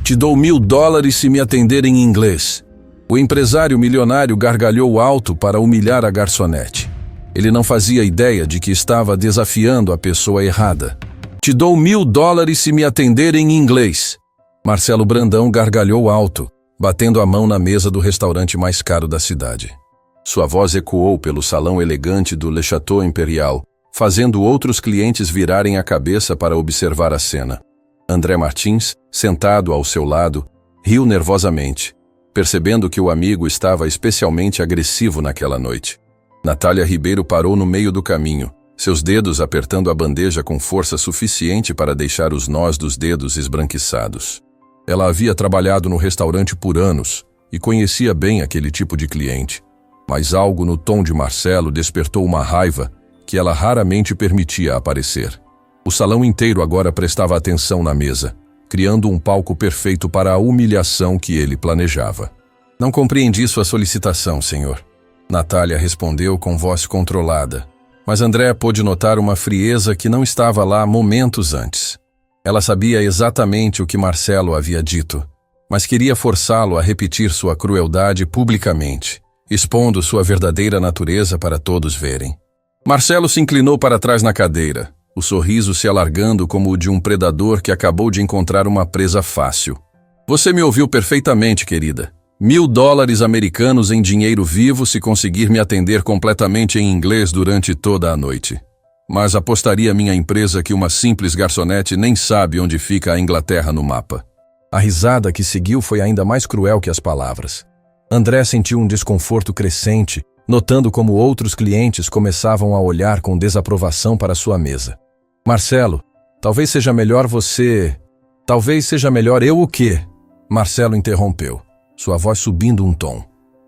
Te dou $1000 se me atender em inglês. O empresário milionário gargalhou alto para humilhar a garçonete. Ele não fazia ideia de que estava desafiando a pessoa errada. Te dou $1000 se me atender em inglês. Marcelo Brandão gargalhou alto, batendo a mão na mesa do restaurante mais caro da cidade. Sua voz ecoou pelo salão elegante do Le Château Imperial, fazendo outros clientes virarem a cabeça para observar a cena. André Martins, sentado ao seu lado, riu nervosamente, percebendo que o amigo estava especialmente agressivo naquela noite. Natália Ribeiro parou no meio do caminho, seus dedos apertando a bandeja com força suficiente para deixar os nós dos dedos esbranquiçados. Ela havia trabalhado no restaurante por anos e conhecia bem aquele tipo de cliente, mas algo no tom de Marcelo despertou uma raiva que ela raramente permitia aparecer. O salão inteiro agora prestava atenção na mesa, criando um palco perfeito para a humilhação que ele planejava. Não compreendi sua solicitação, senhor. Natália respondeu com voz controlada, mas André pôde notar uma frieza que não estava lá momentos antes. Ela sabia exatamente o que Marcelo havia dito, mas queria forçá-lo a repetir sua crueldade publicamente, expondo sua verdadeira natureza para todos verem. Marcelo se inclinou para trás na cadeira, o sorriso se alargando como o de um predador que acabou de encontrar uma presa fácil. Você me ouviu perfeitamente, querida. $1000 americanos em dinheiro vivo se conseguir me atender completamente em inglês durante toda a noite. Mas apostaria minha empresa que uma simples garçonete nem sabe onde fica a Inglaterra no mapa. A risada que seguiu foi ainda mais cruel que as palavras. André sentiu um desconforto crescente, notando como outros clientes começavam a olhar com desaprovação para sua mesa. Marcelo, talvez seja melhor você... Talvez seja melhor eu o quê? Marcelo interrompeu, sua voz subindo um tom.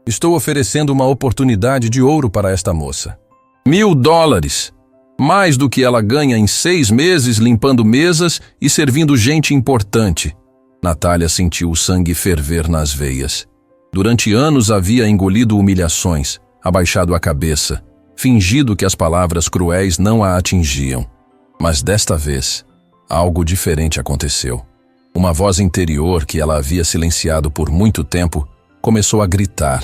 Estou oferecendo uma oportunidade de ouro para esta moça. $1000! Mais do que ela ganha em 6 meses limpando mesas e servindo gente importante. Natália sentiu o sangue ferver nas veias. Durante anos havia engolido humilhações, abaixado a cabeça, fingido que as palavras cruéis não a atingiam. Mas desta vez, algo diferente aconteceu. Uma voz interior que ela havia silenciado por muito tempo começou a gritar,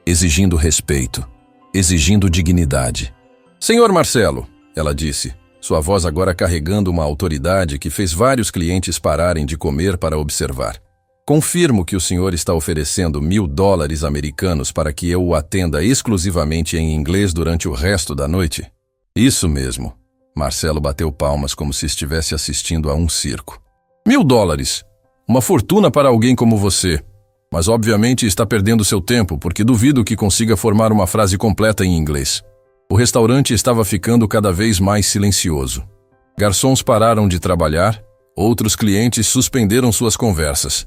exigindo respeito, exigindo dignidade. Senhor Marcelo, ela disse, sua voz agora carregando uma autoridade que fez vários clientes pararem de comer para observar. Confirmo que o senhor está oferecendo $1000 americanos para que eu o atenda exclusivamente em inglês durante o resto da noite? Isso mesmo. Marcelo bateu palmas como se estivesse assistindo a um circo. $1000! Uma fortuna para alguém como você. Mas obviamente está perdendo seu tempo, porque duvido que consiga formar uma frase completa em inglês. O restaurante estava ficando cada vez mais silencioso. Garçons pararam de trabalhar, outros clientes suspenderam suas conversas.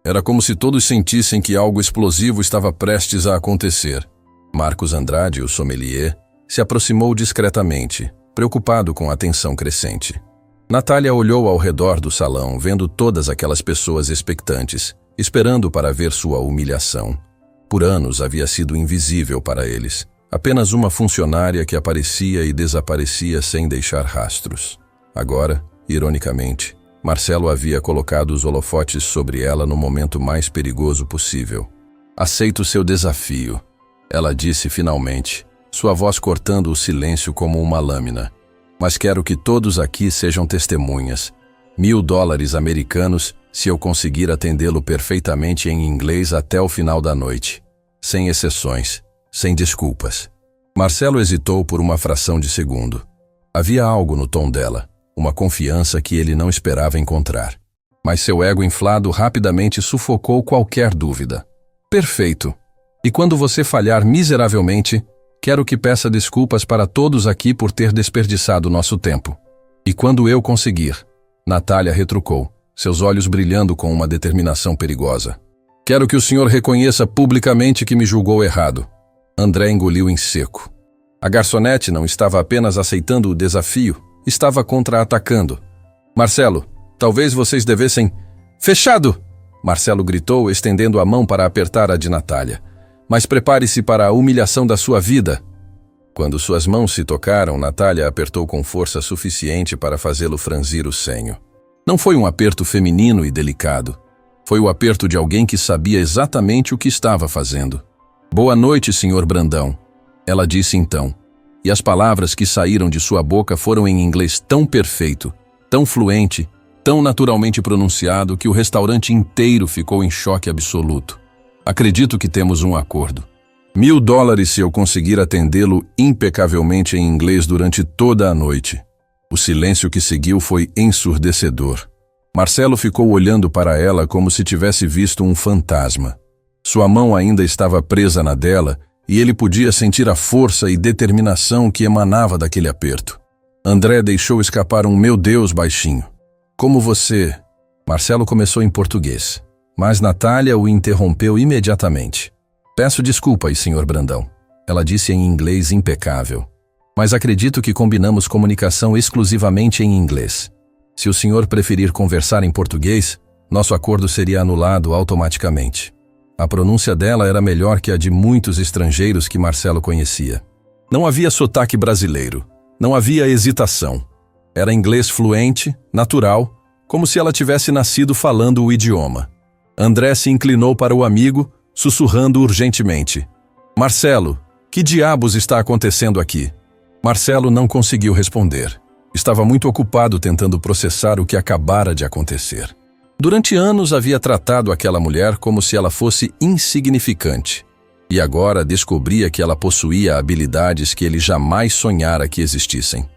Era como se todos sentissem que algo explosivo estava prestes a acontecer. Marcos Andrade, o sommelier, se aproximou discretamente, preocupado com a tensão crescente. Natália olhou ao redor do salão, vendo todas aquelas pessoas expectantes, esperando para ver sua humilhação. Por anos havia sido invisível para eles, apenas uma funcionária que aparecia e desaparecia sem deixar rastros. Agora, ironicamente, Marcelo havia colocado os holofotes sobre ela no momento mais perigoso possível. Aceito seu desafio, ela disse finalmente, sua voz cortando o silêncio como uma lâmina. Mas quero que todos aqui sejam testemunhas. $1000 americanos se eu conseguir atendê-lo perfeitamente em inglês até o final da noite. Sem exceções, sem desculpas. Marcelo hesitou por uma fração de segundo. Havia algo no tom dela, uma confiança que ele não esperava encontrar. Mas seu ego inflado rapidamente sufocou qualquer dúvida. Perfeito. E quando você falhar miseravelmente, quero que peça desculpas para todos aqui por ter desperdiçado nosso tempo. E quando eu conseguir, Natália retrucou, seus olhos brilhando com uma determinação perigosa. Quero que o senhor reconheça publicamente que me julgou errado. André engoliu em seco. A garçonete não estava apenas aceitando o desafio, estava contra-atacando. Marcelo, talvez vocês devessem... Fechado! Marcelo gritou, estendendo a mão para apertar a de Natália. Mas prepare-se para a humilhação da sua vida. Quando suas mãos se tocaram, Natália apertou com força suficiente para fazê-lo franzir o senho. Não foi um aperto feminino e delicado. Foi o aperto de alguém que sabia exatamente o que estava fazendo. "Boa noite, Sr. Brandão", ela disse então. E as palavras que saíram de sua boca foram em inglês tão perfeito, tão fluente, tão naturalmente pronunciado que o restaurante inteiro ficou em choque absoluto. "Acredito que temos um acordo. $1000 se eu conseguir atendê-lo impecavelmente em inglês durante toda a noite." O silêncio que seguiu foi ensurdecedor. Marcelo ficou olhando para ela como se tivesse visto um fantasma. Sua mão ainda estava presa na dela e ele podia sentir a força e determinação que emanava daquele aperto. André deixou escapar um "meu Deus" baixinho. "Como você?" Marcelo começou em português, mas Natália o interrompeu imediatamente. "Peço desculpas, Sr. Brandão", ela disse em inglês impecável. "Mas acredito que combinamos comunicação exclusivamente em inglês. Se o senhor preferir conversar em português, nosso acordo seria anulado automaticamente." A pronúncia dela era melhor que a de muitos estrangeiros que Marcelo conhecia. Não havia sotaque brasileiro, não havia hesitação. Era inglês fluente, natural, como se ela tivesse nascido falando o idioma. André se inclinou para o amigo, sussurrando urgentemente: "Marcelo, que diabos está acontecendo aqui?" Marcelo não conseguiu responder. Estava muito ocupado tentando processar o que acabara de acontecer. Durante anos havia tratado aquela mulher como se ela fosse insignificante. E agora descobria que ela possuía habilidades que ele jamais sonhara que existissem.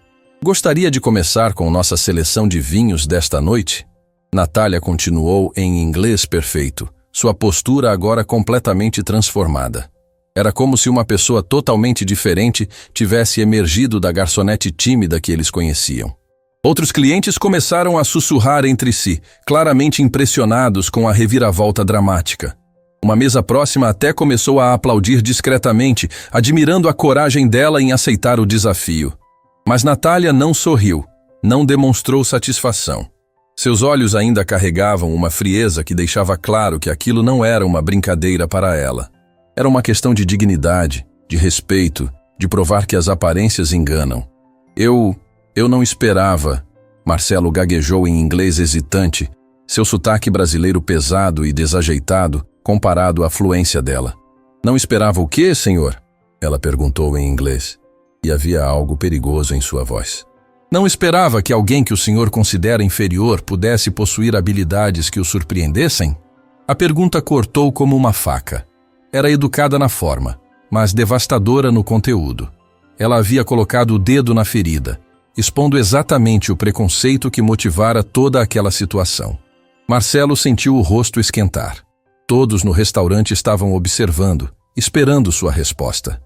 "Gostaria de começar com nossa seleção de vinhos desta noite?" Natália continuou em inglês perfeito, sua postura agora completamente transformada. Era como se uma pessoa totalmente diferente tivesse emergido da garçonete tímida que eles conheciam. Outros clientes começaram a sussurrar entre si, claramente impressionados com a reviravolta dramática. Uma mesa próxima até começou a aplaudir discretamente, admirando a coragem dela em aceitar o desafio. Mas Natália não sorriu, não demonstrou satisfação. Seus olhos ainda carregavam uma frieza que deixava claro que aquilo não era uma brincadeira para ela. Era uma questão de dignidade, de respeito, de provar que as aparências enganam. Eu não esperava." Marcelo gaguejou em inglês hesitante, seu sotaque brasileiro pesado e desajeitado comparado à fluência dela. "Não esperava o quê, senhor?" ela perguntou em inglês, e havia algo perigoso em sua voz. "Não esperava que alguém que o senhor considera inferior pudesse possuir habilidades que o surpreendessem?" A pergunta cortou como uma faca. Era educada na forma, mas devastadora no conteúdo. Ela havia colocado o dedo na ferida, expondo exatamente o preconceito que motivara toda aquela situação. Marcelo sentiu o rosto esquentar. Todos no restaurante estavam observando, esperando sua resposta.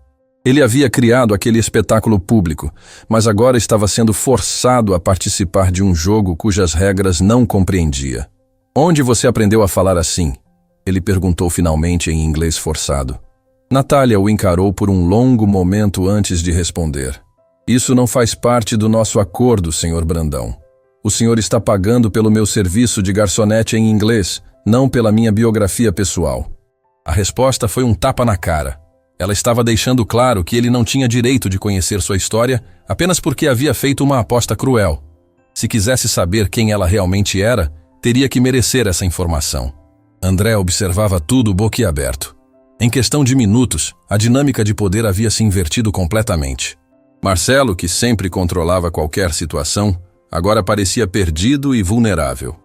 Ele havia criado aquele espetáculo público, mas agora estava sendo forçado a participar de um jogo cujas regras não compreendia. "Onde você aprendeu a falar assim?" ele perguntou finalmente em inglês forçado. Natália o encarou por um longo momento antes de responder. "Isso não faz parte do nosso acordo, Sr. Brandão. O senhor está pagando pelo meu serviço de garçonete em inglês, não pela minha biografia pessoal." A resposta foi um tapa na cara. Ela estava deixando claro que ele não tinha direito de conhecer sua história apenas porque havia feito uma aposta cruel. Se quisesse saber quem ela realmente era, teria que merecer essa informação. André observava tudo boquiaberto. Em questão de minutos, a dinâmica de poder havia se invertido completamente. Marcelo, que sempre controlava qualquer situação, agora parecia perdido e vulnerável.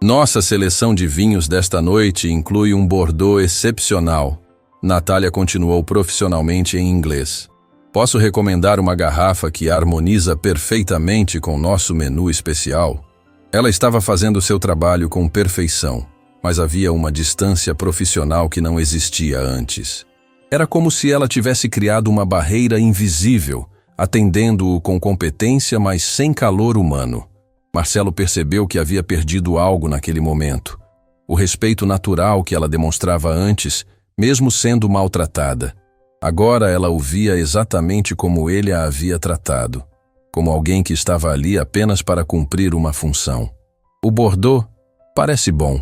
"Nossa seleção de vinhos desta noite inclui um Bordeaux excepcional." Natália continuou profissionalmente em inglês. "Posso recomendar uma garrafa que harmoniza perfeitamente com nosso menu especial?" Ela estava fazendo seu trabalho com perfeição, mas havia uma distância profissional que não existia antes. Era como se ela tivesse criado uma barreira invisível, atendendo-o com competência, mas sem calor humano. Marcelo percebeu que havia perdido algo naquele momento. O respeito natural que ela demonstrava antes, mesmo sendo maltratada. Agora ela o via exatamente como ele a havia tratado, como alguém que estava ali apenas para cumprir uma função. "O Bordeaux parece bom",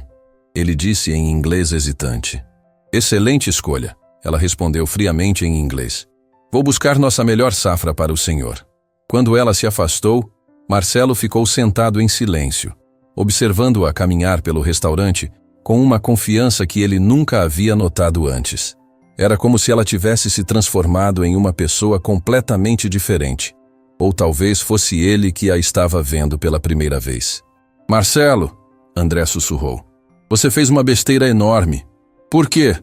ele disse em inglês hesitante. "Excelente escolha", ela respondeu friamente em inglês. "Vou buscar nossa melhor safra para o senhor." Quando ela se afastou, Marcelo ficou sentado em silêncio, observando-a caminhar pelo restaurante, com uma confiança que ele nunca havia notado antes. Era como se ela tivesse se transformado em uma pessoa completamente diferente. Ou talvez fosse ele que a estava vendo pela primeira vez. Marcelo, André sussurrou. Você fez uma besteira enorme. Por quê?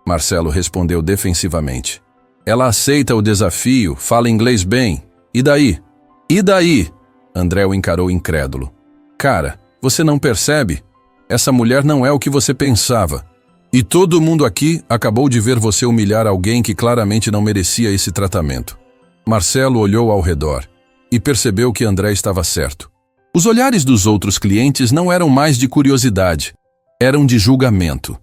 Marcelo respondeu defensivamente. Ela aceita o desafio, fala inglês bem. E daí? E daí? André o encarou incrédulo. Cara, você não percebe? Essa mulher não é o que você pensava. E todo mundo aqui acabou de ver você humilhar alguém que claramente não merecia esse tratamento. Marcelo olhou ao redor e percebeu que André estava certo. Os olhares dos outros clientes não eram mais de curiosidade, eram de julgamento.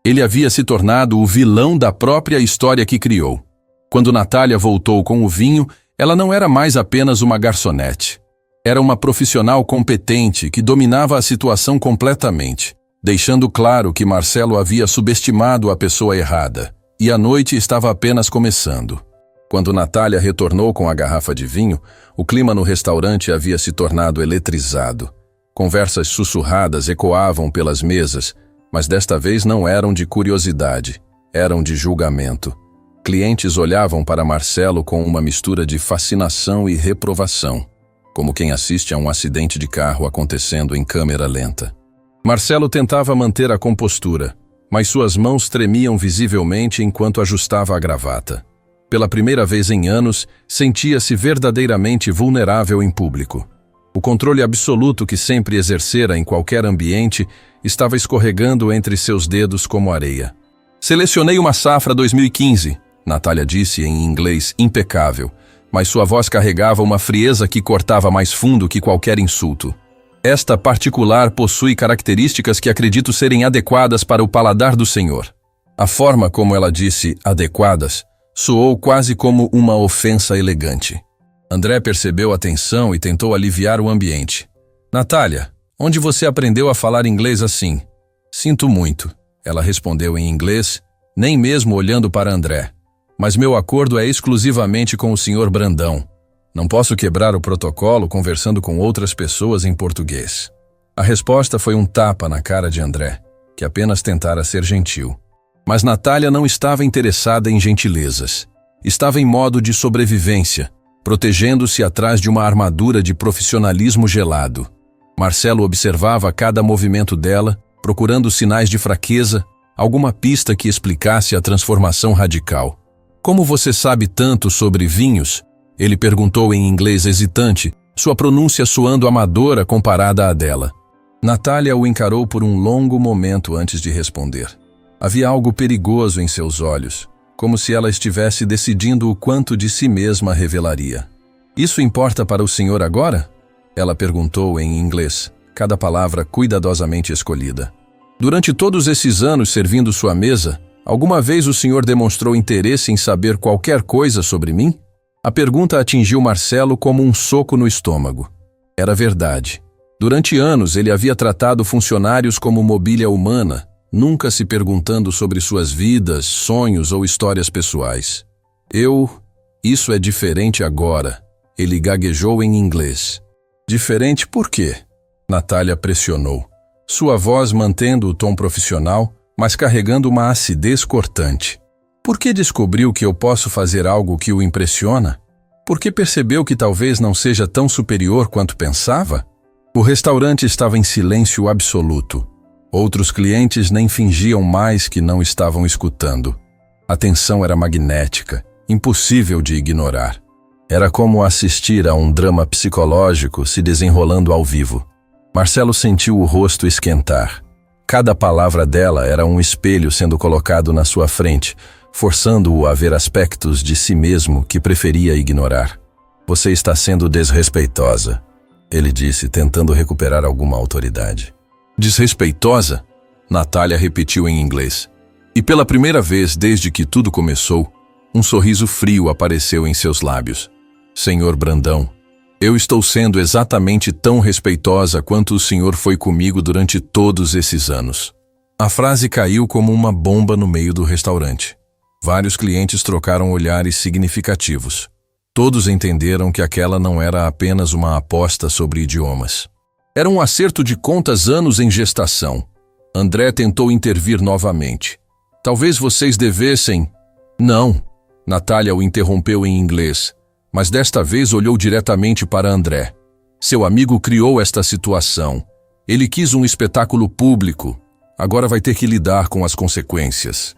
Ele havia se tornado o vilão da própria história que criou. Quando Natália voltou com o vinho, ela não era mais apenas uma garçonete. Era uma profissional competente que dominava a situação completamente, deixando claro que Marcelo havia subestimado a pessoa errada, e a noite estava apenas começando. Quando Natália retornou com a garrafa de vinho, o clima no restaurante havia se tornado eletrizado. Conversas sussurradas ecoavam pelas mesas, mas desta vez não eram de curiosidade, eram de julgamento. Clientes olhavam para Marcelo com uma mistura de fascinação e reprovação, como quem assiste a um acidente de carro acontecendo em câmera lenta. Marcelo tentava manter a compostura, mas suas mãos tremiam visivelmente enquanto ajustava a gravata. Pela primeira vez em anos, sentia-se verdadeiramente vulnerável em público. O controle absoluto que sempre exercera em qualquer ambiente estava escorregando entre seus dedos como areia. Selecionei uma safra 2015, Natália disse em inglês impecável, mas sua voz carregava uma frieza que cortava mais fundo que qualquer insulto. Esta particular possui características que acredito serem adequadas para o paladar do Senhor. A forma como ela disse adequadas soou quase como uma ofensa elegante. André percebeu a tensão e tentou aliviar o ambiente. Natália, onde você aprendeu a falar inglês assim? Sinto muito, ela respondeu em inglês, nem mesmo olhando para André. Mas meu acordo é exclusivamente com o Sr. Brandão. Não posso quebrar o protocolo conversando com outras pessoas em português. A resposta foi um tapa na cara de André, que apenas tentara ser gentil. Mas Natália não estava interessada em gentilezas. Estava em modo de sobrevivência, protegendo-se atrás de uma armadura de profissionalismo gelado. Marcelo observava cada movimento dela, procurando sinais de fraqueza, alguma pista que explicasse a transformação radical. Como você sabe tanto sobre vinhos? Ele perguntou em inglês hesitante, sua pronúncia soando amadora comparada à dela. Natália o encarou por um longo momento antes de responder. Havia algo perigoso em seus olhos, como se ela estivesse decidindo o quanto de si mesma revelaria. Isso importa para o senhor agora? Ela perguntou em inglês, cada palavra cuidadosamente escolhida. Durante todos esses anos servindo sua mesa, alguma vez o senhor demonstrou interesse em saber qualquer coisa sobre mim? A pergunta atingiu Marcelo como um soco no estômago. Era verdade. Durante anos ele havia tratado funcionários como mobília humana, nunca se perguntando sobre suas vidas, sonhos ou histórias pessoais. Isso é diferente agora. Ele gaguejou em inglês. Diferente por quê? Natália pressionou. Sua voz mantendo o tom profissional, mas carregando uma acidez cortante. Por que descobriu que eu posso fazer algo que o impressiona? Por que percebeu que talvez não seja tão superior quanto pensava? O restaurante estava em silêncio absoluto. Outros clientes nem fingiam mais que não estavam escutando. A tensão era magnética, impossível de ignorar. Era como assistir a um drama psicológico se desenrolando ao vivo. Marcelo sentiu o rosto esquentar. Cada palavra dela era um espelho sendo colocado na sua frente, forçando-o a ver aspectos de si mesmo que preferia ignorar. Você está sendo desrespeitosa, ele disse, tentando recuperar alguma autoridade. Desrespeitosa? Natália repetiu em inglês. E pela primeira vez desde que tudo começou, um sorriso frio apareceu em seus lábios. Senhor Brandão, eu estou sendo exatamente tão respeitosa quanto o senhor foi comigo durante todos esses anos. A frase caiu como uma bomba no meio do restaurante. Vários clientes trocaram olhares significativos. Todos entenderam que aquela não era apenas uma aposta sobre idiomas. Era um acerto de contas anos em gestação. André tentou intervir novamente. Talvez vocês devessem... Não. Natália o interrompeu em inglês, mas desta vez olhou diretamente para André. Seu amigo criou esta situação. Ele quis um espetáculo público. Agora vai ter que lidar com as consequências.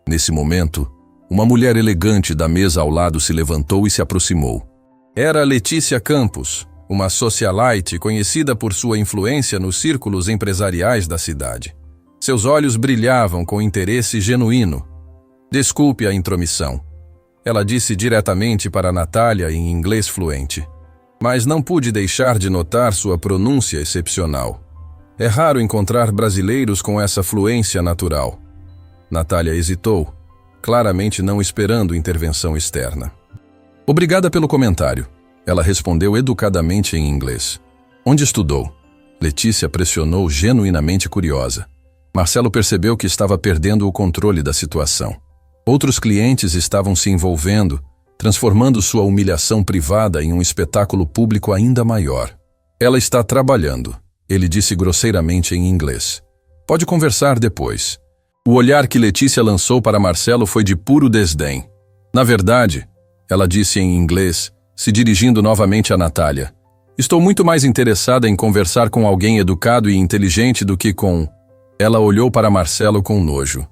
Nesse momento, uma mulher elegante da mesa ao lado se levantou e se aproximou. Era Letícia Campos, uma socialite conhecida por sua influência nos círculos empresariais da cidade. Seus olhos brilhavam com interesse genuíno. Desculpe a intromissão. Ela disse diretamente para Natália em inglês fluente. Mas não pude deixar de notar sua pronúncia excepcional. É raro encontrar brasileiros com essa fluência natural. Natália hesitou, claramente não esperando intervenção externa. Obrigada pelo comentário. Ela respondeu educadamente em inglês. Onde estudou? Letícia pressionou, genuinamente curiosa. Marcelo percebeu que estava perdendo o controle da situação. Outros clientes estavam se envolvendo, transformando sua humilhação privada em um espetáculo público ainda maior. Ela está trabalhando, ele disse grosseiramente em inglês. Pode conversar depois. O olhar que Letícia lançou para Marcelo foi de puro desdém. Na verdade, ela disse em inglês, se dirigindo novamente a Natália, estou muito mais interessada em conversar com alguém educado e inteligente do que com... Ela olhou para Marcelo com nojo.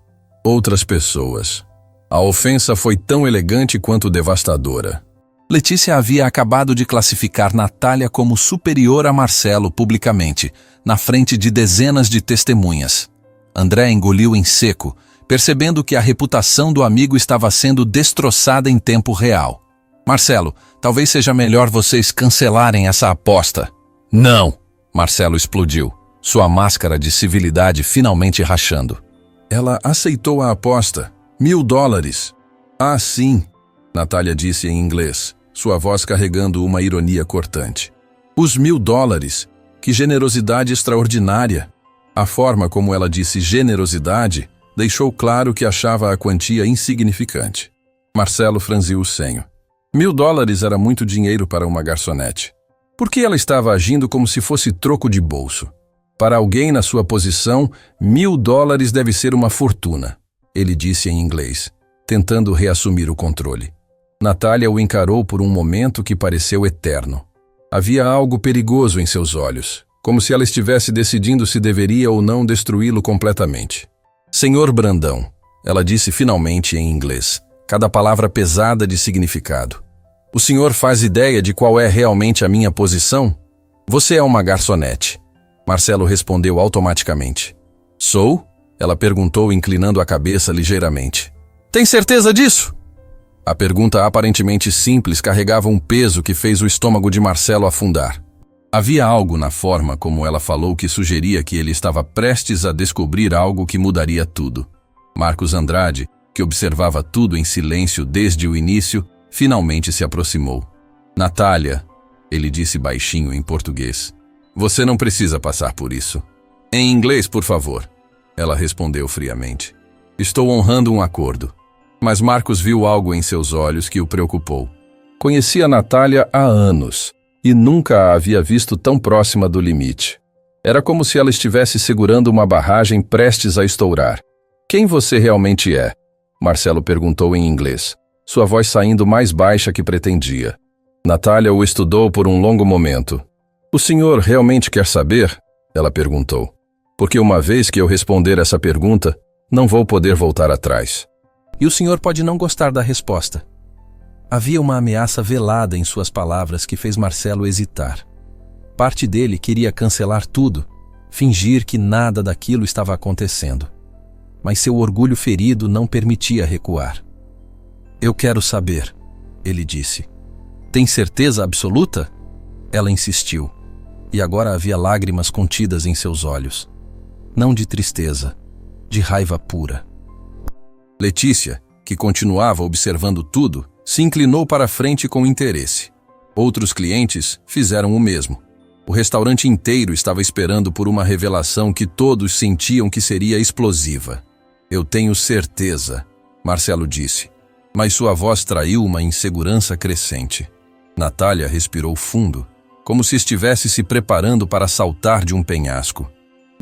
Outras pessoas. A ofensa foi tão elegante quanto devastadora. Letícia havia acabado de classificar Natália como superior a Marcelo publicamente, na frente de dezenas de testemunhas. André engoliu em seco, percebendo que a reputação do amigo estava sendo destroçada em tempo real. Marcelo, talvez seja melhor vocês cancelarem essa aposta. Não! Marcelo explodiu, sua máscara de civilidade finalmente rachando. Ela aceitou a aposta. $1.000. Ah, sim, Natália disse em inglês, sua voz carregando uma ironia cortante. Os $1.000. Que generosidade extraordinária! A forma como ela disse generosidade deixou claro que achava a quantia insignificante. Marcelo franziu o senho. $1.000 era muito dinheiro para uma garçonete. Por que ela estava agindo como se fosse troco de bolso? Para alguém na sua posição, $1.000 deve ser uma fortuna, ele disse em inglês, tentando reassumir o controle. Natália o encarou por um momento que pareceu eterno. Havia algo perigoso em seus olhos, como se ela estivesse decidindo se deveria ou não destruí-lo completamente. Senhor Brandão, ela disse finalmente em inglês, cada palavra pesada de significado. O senhor faz ideia de qual é realmente a minha posição? Você é uma garçonete. Marcelo respondeu automaticamente. Sou? Ela perguntou, inclinando a cabeça ligeiramente. Tem certeza disso? A pergunta aparentemente simples carregava um peso que fez o estômago de Marcelo afundar. Havia algo na forma como ela falou que sugeria que ele estava prestes a descobrir algo que mudaria tudo. Marcos Andrade, que observava tudo em silêncio desde o início, finalmente se aproximou. Natália, ele disse baixinho em português. Você não precisa passar por isso. Em inglês, por favor. Ela respondeu friamente. Estou honrando um acordo. Mas Marcos viu algo em seus olhos que o preocupou. Conhecia Natália há anos e nunca a havia visto tão próxima do limite. Era como se ela estivesse segurando uma barragem prestes a estourar. Quem você realmente é? Marcelo perguntou em inglês, sua voz saindo mais baixa que pretendia. Natália o estudou por um longo momento. O senhor realmente quer saber? Ela perguntou. Porque uma vez que eu responder essa pergunta, não vou poder voltar atrás. E o senhor pode não gostar da resposta. Havia uma ameaça velada em suas palavras que fez Marcelo hesitar. Parte dele queria cancelar tudo, fingir que nada daquilo estava acontecendo. Mas seu orgulho ferido não permitia recuar. Eu quero saber, ele disse. Tem certeza absoluta? Ela insistiu, e agora havia lágrimas contidas em seus olhos. Não de tristeza, de raiva pura. Letícia, que continuava observando tudo, se inclinou para a frente com interesse. Outros clientes fizeram o mesmo. O restaurante inteiro estava esperando por uma revelação que todos sentiam que seria explosiva. Eu tenho certeza, Marcelo disse, mas sua voz traiu uma insegurança crescente. Natália respirou fundo, como se estivesse se preparando para saltar de um penhasco.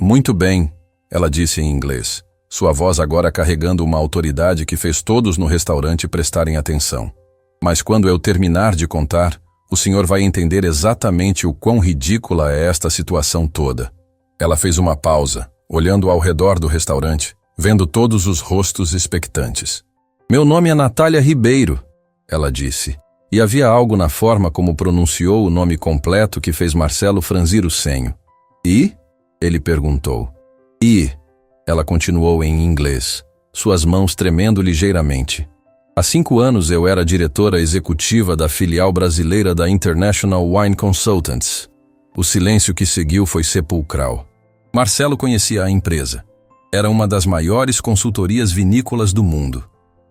Muito bem, ela disse em inglês, sua voz agora carregando uma autoridade que fez todos no restaurante prestarem atenção. Mas quando eu terminar de contar, o senhor vai entender exatamente o quão ridícula é esta situação toda. Ela fez uma pausa, olhando ao redor do restaurante, vendo todos os rostos expectantes. Meu nome é Natália Ribeiro, ela disse, e havia algo na forma como pronunciou o nome completo que fez Marcelo franzir o senho. E? Ele perguntou. E? Ela continuou em inglês, suas mãos tremendo ligeiramente. Há 5 anos eu era diretora executiva da filial brasileira da International Wine Consultants. O silêncio que seguiu foi sepulcral. Marcelo conhecia a empresa. Era uma das maiores consultorias vinícolas do mundo.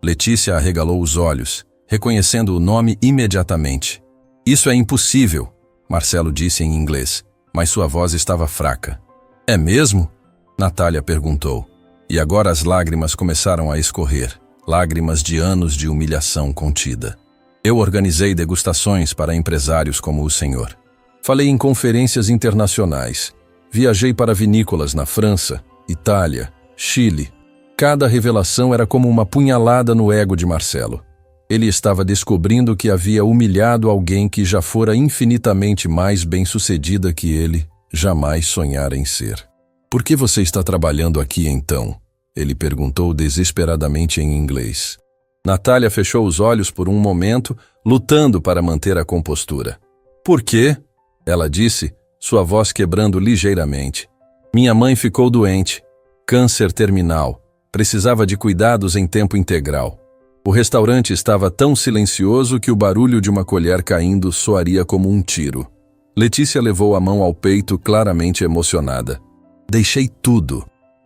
Letícia arregalou os olhos, reconhecendo o nome imediatamente. Isso é impossível, Marcelo disse em inglês, mas sua voz estava fraca. É mesmo? Natália perguntou. E agora as lágrimas começaram a escorrer, lágrimas de anos de humilhação contida. Eu organizei degustações para empresários como o senhor. Falei em conferências internacionais. Viajei para vinícolas na França, Itália, Chile. Cada revelação era como uma punhalada no ego de Marcelo. Ele estava descobrindo que havia humilhado alguém que já fora infinitamente mais bem-sucedida que ele jamais sonhara em ser. Por que você está trabalhando aqui então? Ele perguntou desesperadamente em inglês. Natália fechou os olhos por um momento, lutando para manter a compostura. Por quê? Ela disse, sua voz quebrando ligeiramente. Minha mãe ficou doente. Câncer terminal. Precisava de cuidados em tempo integral. O restaurante estava tão silencioso que o barulho de uma colher caindo soaria como um tiro. Letícia levou a mão ao peito, claramente emocionada. Deixei tudo.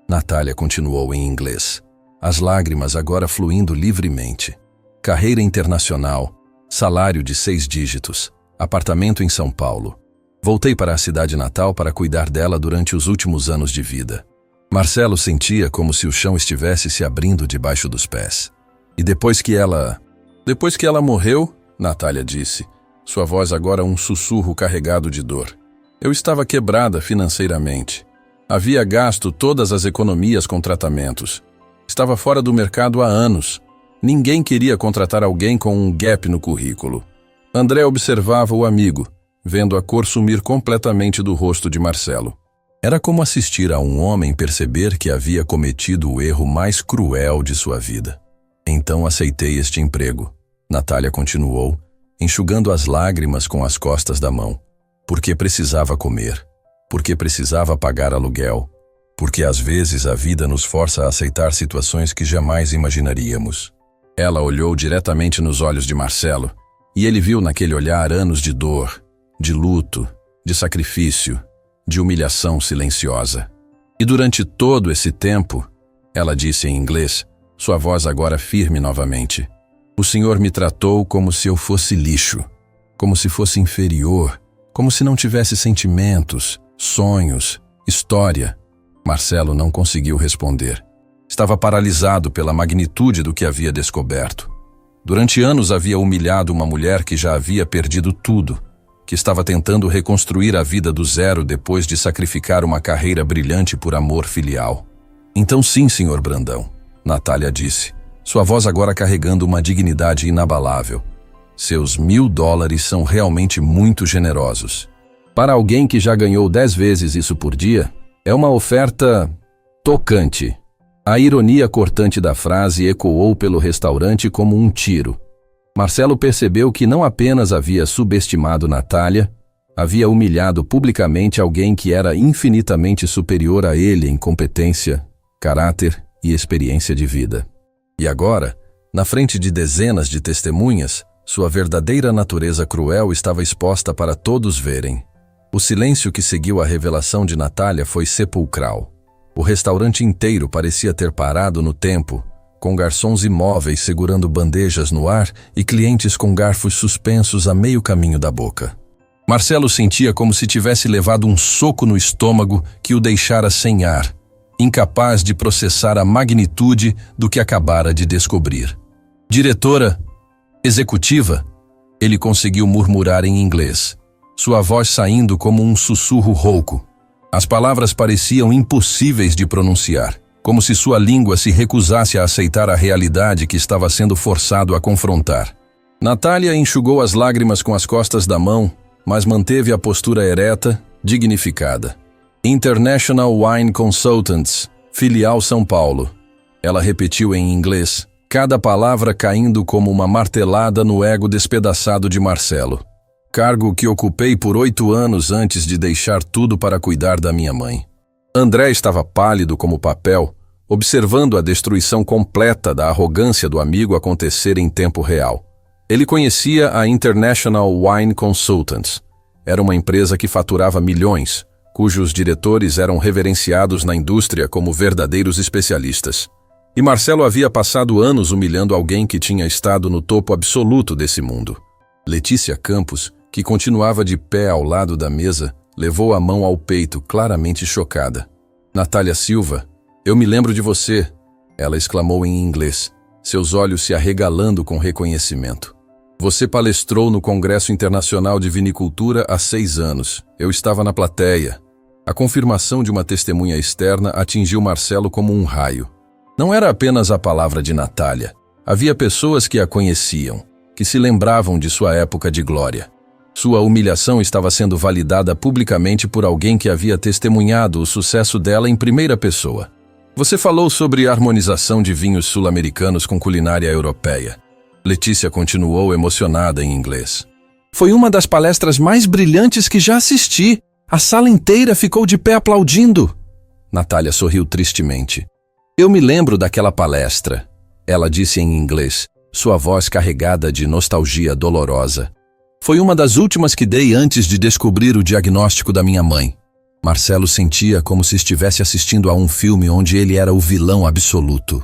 Natália continuou em inglês. As lágrimas agora fluindo livremente. Carreira internacional. Salário de 6 dígitos. Apartamento em São Paulo. Voltei para a cidade natal para cuidar dela durante os últimos anos de vida. Marcelo sentia como se o chão estivesse se abrindo debaixo dos pés. E depois que ela morreu, Natália disse, sua voz agora um sussurro carregado de dor. Eu estava quebrada financeiramente. Havia gasto todas as economias com tratamentos. Estava fora do mercado há anos. Ninguém queria contratar alguém com um gap no currículo. André observava o amigo, vendo a cor sumir completamente do rosto de Marcelo. Era como assistir a um homem perceber que havia cometido o erro mais cruel de sua vida. Então aceitei este emprego, Natália continuou, enxugando as lágrimas com as costas da mão. Porque precisava comer. Porque precisava pagar aluguel. Porque às vezes a vida nos força a aceitar situações que jamais imaginaríamos. Ela olhou diretamente nos olhos de Marcelo, e ele viu naquele olhar anos de dor, de luto, de sacrifício, de humilhação silenciosa. E durante todo esse tempo, ela disse em inglês, sua voz agora firme novamente, o senhor me tratou como se eu fosse lixo, como se fosse inferior, como se não tivesse sentimentos, sonhos, história. Marcelo não conseguiu responder. Estava paralisado pela magnitude do que havia descoberto. Durante anos havia humilhado uma mulher que já havia perdido tudo, que estava tentando reconstruir a vida do zero depois de sacrificar uma carreira brilhante por amor filial. Então sim, senhor Brandão, Natália disse, sua voz agora carregando uma dignidade inabalável. Seus $1000 são realmente muito generosos. Para alguém que já ganhou 10 vezes isso por dia, é uma oferta tocante. A ironia cortante da frase ecoou pelo restaurante como um tiro. Marcelo percebeu que não apenas havia subestimado Natália, havia humilhado publicamente alguém que era infinitamente superior a ele em competência, caráter e experiência de vida. E agora, na frente de dezenas de testemunhas, sua verdadeira natureza cruel estava exposta para todos verem. O silêncio que seguiu a revelação de Natália foi sepulcral. O restaurante inteiro parecia ter parado no tempo, com garçons imóveis segurando bandejas no ar e clientes com garfos suspensos a meio caminho da boca. Marcelo sentia como se tivesse levado um soco no estômago que o deixara sem ar, incapaz de processar a magnitude do que acabara de descobrir. Diretora executiva, ele conseguiu murmurar em inglês, sua voz saindo como um sussurro rouco. As palavras pareciam impossíveis de pronunciar, como se sua língua se recusasse a aceitar a realidade que estava sendo forçado a confrontar. Natália enxugou as lágrimas com as costas da mão, mas manteve a postura ereta, dignificada. International Wine Consultants, filial São Paulo. Ela repetiu em inglês, cada palavra caindo como uma martelada no ego despedaçado de Marcelo. Cargo que ocupei por 8 anos antes de deixar tudo para cuidar da minha mãe. André estava pálido como papel, observando a destruição completa da arrogância do amigo acontecer em tempo real. Ele conhecia a International Wine Consultants. Era uma empresa que faturava milhões, cujos diretores eram reverenciados na indústria como verdadeiros especialistas. E Marcelo havia passado anos humilhando alguém que tinha estado no topo absoluto desse mundo. Letícia Campos, que continuava de pé ao lado da mesa, levou a mão ao peito, claramente chocada. Natália Silva, eu me lembro de você, ela exclamou em inglês, seus olhos se arregalando com reconhecimento. Você palestrou no Congresso Internacional de Vinicultura há 6 anos. Eu estava na plateia. A confirmação de uma testemunha externa atingiu Marcelo como um raio. Não era apenas a palavra de Natália. Havia pessoas que a conheciam, que se lembravam de sua época de glória. Sua humilhação estava sendo validada publicamente por alguém que havia testemunhado o sucesso dela em primeira pessoa. Você falou sobre a harmonização de vinhos sul-americanos com culinária europeia. Letícia continuou emocionada em inglês. Foi uma das palestras mais brilhantes que já assisti. A sala inteira ficou de pé aplaudindo. Natália sorriu tristemente. Eu me lembro daquela palestra, ela disse em inglês, sua voz carregada de nostalgia dolorosa. Foi uma das últimas que dei antes de descobrir o diagnóstico da minha mãe. Marcelo sentia como se estivesse assistindo a um filme onde ele era o vilão absoluto.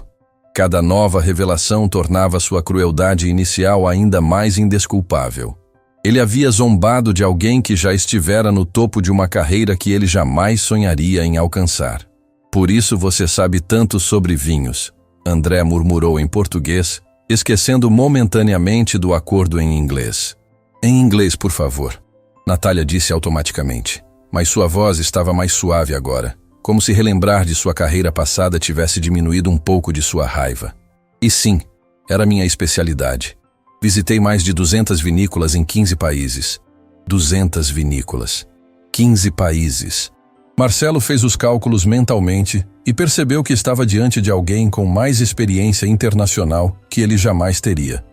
Cada nova revelação tornava sua crueldade inicial ainda mais indesculpável. Ele havia zombado de alguém que já estivera no topo de uma carreira que ele jamais sonharia em alcançar. Por isso você sabe tanto sobre vinhos, André murmurou em português, esquecendo momentaneamente do acordo em inglês. Em inglês, por favor, Natália disse automaticamente, mas sua voz estava mais suave agora, como se relembrar de sua carreira passada tivesse diminuído um pouco de sua raiva. E sim, era minha especialidade. Visitei mais de 200 vinícolas em 15 países. 200 vinícolas. 15 países. Marcelo fez os cálculos mentalmente e percebeu que estava diante de alguém com mais experiência internacional que ele jamais teria.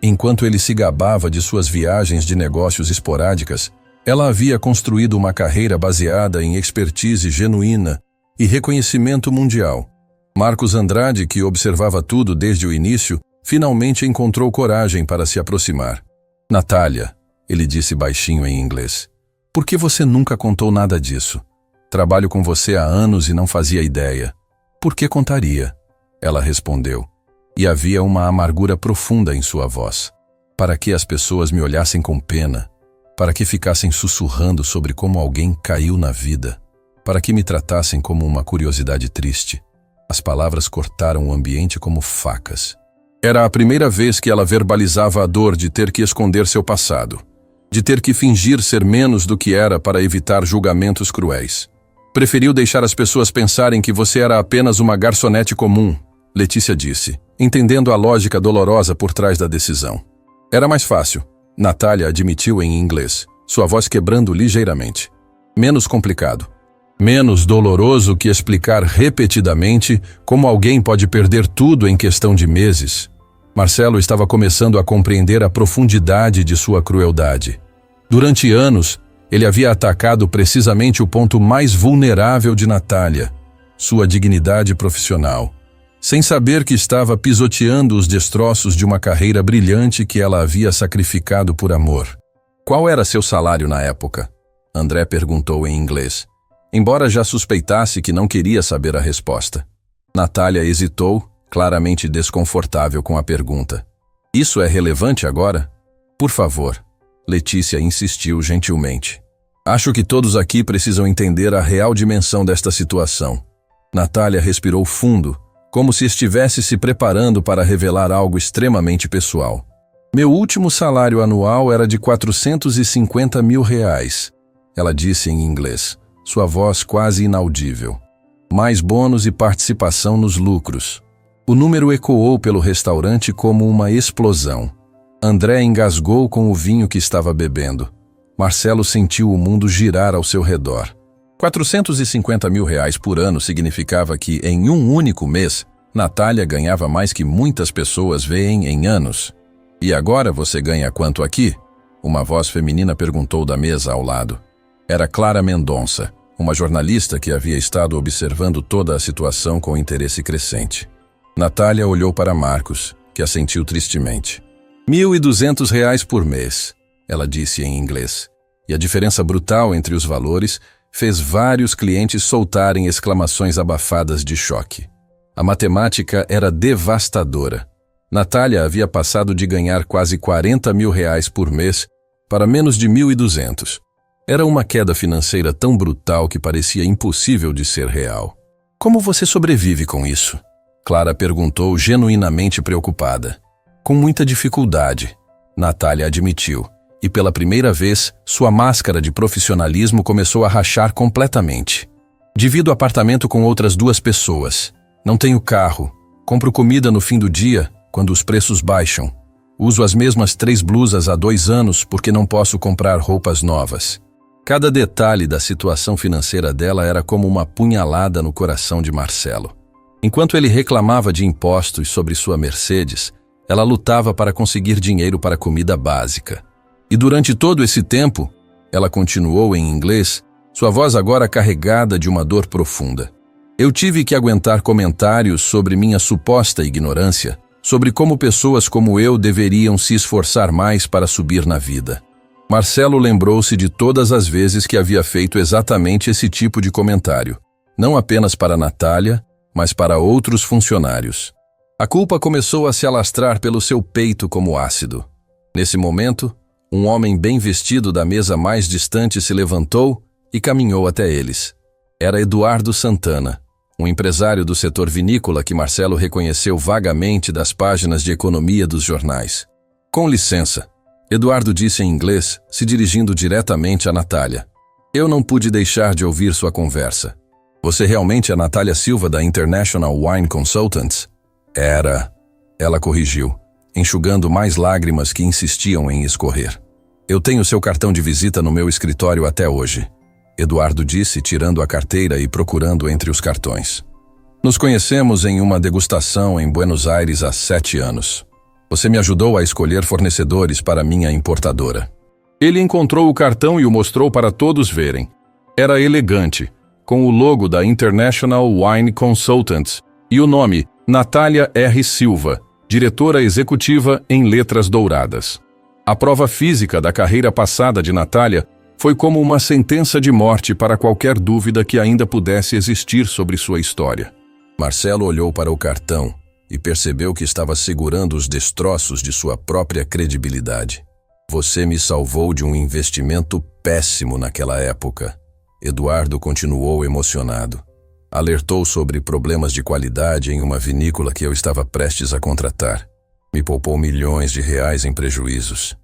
Enquanto ele se gabava de suas viagens de negócios esporádicas, ela havia construído uma carreira baseada em expertise genuína e reconhecimento mundial. Marcos Andrade, que observava tudo desde o início, finalmente encontrou coragem para se aproximar. Natália, ele disse baixinho em inglês, por que você nunca contou nada disso? Trabalho com você há anos e não fazia ideia. Por que contaria? Ela respondeu. E havia uma amargura profunda em sua voz. Para que as pessoas me olhassem com pena? Para que ficassem sussurrando sobre como alguém caiu na vida? Para que me tratassem como uma curiosidade triste? As palavras cortaram o ambiente como facas. Era a primeira vez que ela verbalizava a dor de ter que esconder seu passado, de ter que fingir ser menos do que era para evitar julgamentos cruéis. Preferiu deixar as pessoas pensarem que você era apenas uma garçonete comum, Letícia disse, entendendo a lógica dolorosa por trás da decisão. Era mais fácil, Natália admitiu em inglês, sua voz quebrando ligeiramente. Menos complicado. Menos doloroso que explicar repetidamente como alguém pode perder tudo em questão de meses. Marcelo estava começando a compreender a profundidade de sua crueldade. Durante anos, ele havia atacado precisamente o ponto mais vulnerável de Natália, sua dignidade profissional, sem saber que estava pisoteando os destroços de uma carreira brilhante que ela havia sacrificado por amor. Qual era seu salário na época? André perguntou em inglês, embora já suspeitasse que não queria saber a resposta. Natália hesitou, claramente desconfortável com a pergunta. Isso é relevante agora? Por favor. Letícia insistiu gentilmente. Acho que todos aqui precisam entender a real dimensão desta situação. Natália respirou fundo, como se estivesse se preparando para revelar algo extremamente pessoal. Meu último salário anual era de R$ 450 mil, ela disse em inglês, sua voz quase inaudível. Mais bônus e participação nos lucros. O número ecoou pelo restaurante como uma explosão. André engasgou com o vinho que estava bebendo. Marcelo sentiu o mundo girar ao seu redor. R$ 450 mil por ano significava que, em um único mês, Natália ganhava mais que muitas pessoas veem em anos. E agora você ganha quanto aqui? Uma voz feminina perguntou da mesa ao lado. Era Clara Mendonça, uma jornalista que havia estado observando toda a situação com interesse crescente. Natália olhou para Marcos, que assentiu tristemente. R$ 1.200 por mês, ela disse em inglês. E a diferença brutal entre os valores fez vários clientes soltarem exclamações abafadas de choque. A matemática era devastadora. Natália havia passado de ganhar quase R$ 40 mil por mês para menos de 1.200. Era uma queda financeira tão brutal que parecia impossível de ser real. Como você sobrevive com isso? Clara perguntou, genuinamente preocupada. Com muita dificuldade, Natália admitiu. E pela primeira vez, sua máscara de profissionalismo começou a rachar completamente. Divido apartamento com outras 2 pessoas. Não tenho carro. Compro comida no fim do dia, quando os preços baixam. Uso as mesmas 3 blusas há 2 anos porque não posso comprar roupas novas. Cada detalhe da situação financeira dela era como uma punhalada no coração de Marcelo. Enquanto ele reclamava de impostos sobre sua Mercedes, ela lutava para conseguir dinheiro para comida básica. E durante todo esse tempo, ela continuou em inglês, sua voz agora carregada de uma dor profunda. Eu tive que aguentar comentários sobre minha suposta ignorância, sobre como pessoas como eu deveriam se esforçar mais para subir na vida. Marcelo lembrou-se de todas as vezes que havia feito exatamente esse tipo de comentário, não apenas para Natália, mas para outros funcionários. A culpa começou a se alastrar pelo seu peito como ácido. Nesse momento, um homem bem vestido da mesa mais distante se levantou e caminhou até eles. Era Eduardo Santana, um empresário do setor vinícola que Marcelo reconheceu vagamente das páginas de economia dos jornais. Com licença, Eduardo disse em inglês, se dirigindo diretamente a Natália. Eu não pude deixar de ouvir sua conversa. Você realmente é a Natália Silva da International Wine Consultants? Era. Ela corrigiu, enxugando mais lágrimas que insistiam em escorrer. Eu tenho seu cartão de visita no meu escritório até hoje, Eduardo disse, tirando a carteira e procurando entre os cartões. Nos conhecemos em uma degustação em Buenos Aires há 7 anos. Você me ajudou a escolher fornecedores para minha importadora. Ele encontrou o cartão e o mostrou para todos verem. Era elegante, com o logo da International Wine Consultants e o nome Natália R. Silva, diretora executiva em letras douradas. A prova física da carreira passada de Natália foi como uma sentença de morte para qualquer dúvida que ainda pudesse existir sobre sua história. Marcelo olhou para o cartão e percebeu que estava segurando os destroços de sua própria credibilidade. Você me salvou de um investimento péssimo naquela época. Eduardo continuou emocionado. Alertou sobre problemas de qualidade em uma vinícola que eu estava prestes a contratar. Me poupou milhões de reais em prejuízos.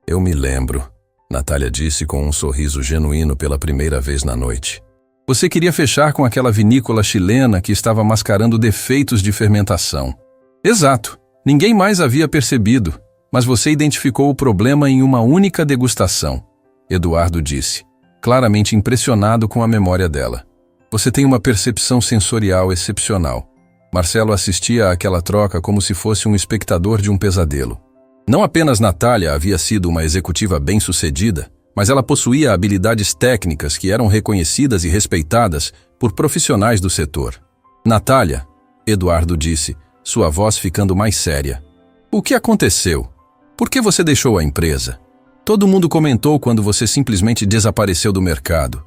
Eu me lembro, Natália disse com um sorriso genuíno pela primeira vez na noite. Você queria fechar com aquela vinícola chilena que estava mascarando defeitos de fermentação. Exato, ninguém mais havia percebido, mas você identificou o problema em uma única degustação, Eduardo disse, claramente impressionado com a memória dela. Você tem uma percepção sensorial excepcional. Marcelo assistia àquela troca como se fosse um espectador de um pesadelo. Não apenas Natália havia sido uma executiva bem-sucedida, mas ela possuía habilidades técnicas que eram reconhecidas e respeitadas por profissionais do setor. Natália, Eduardo disse, sua voz ficando mais séria. O que aconteceu? Por que você deixou a empresa? Todo mundo comentou quando você simplesmente desapareceu do mercado.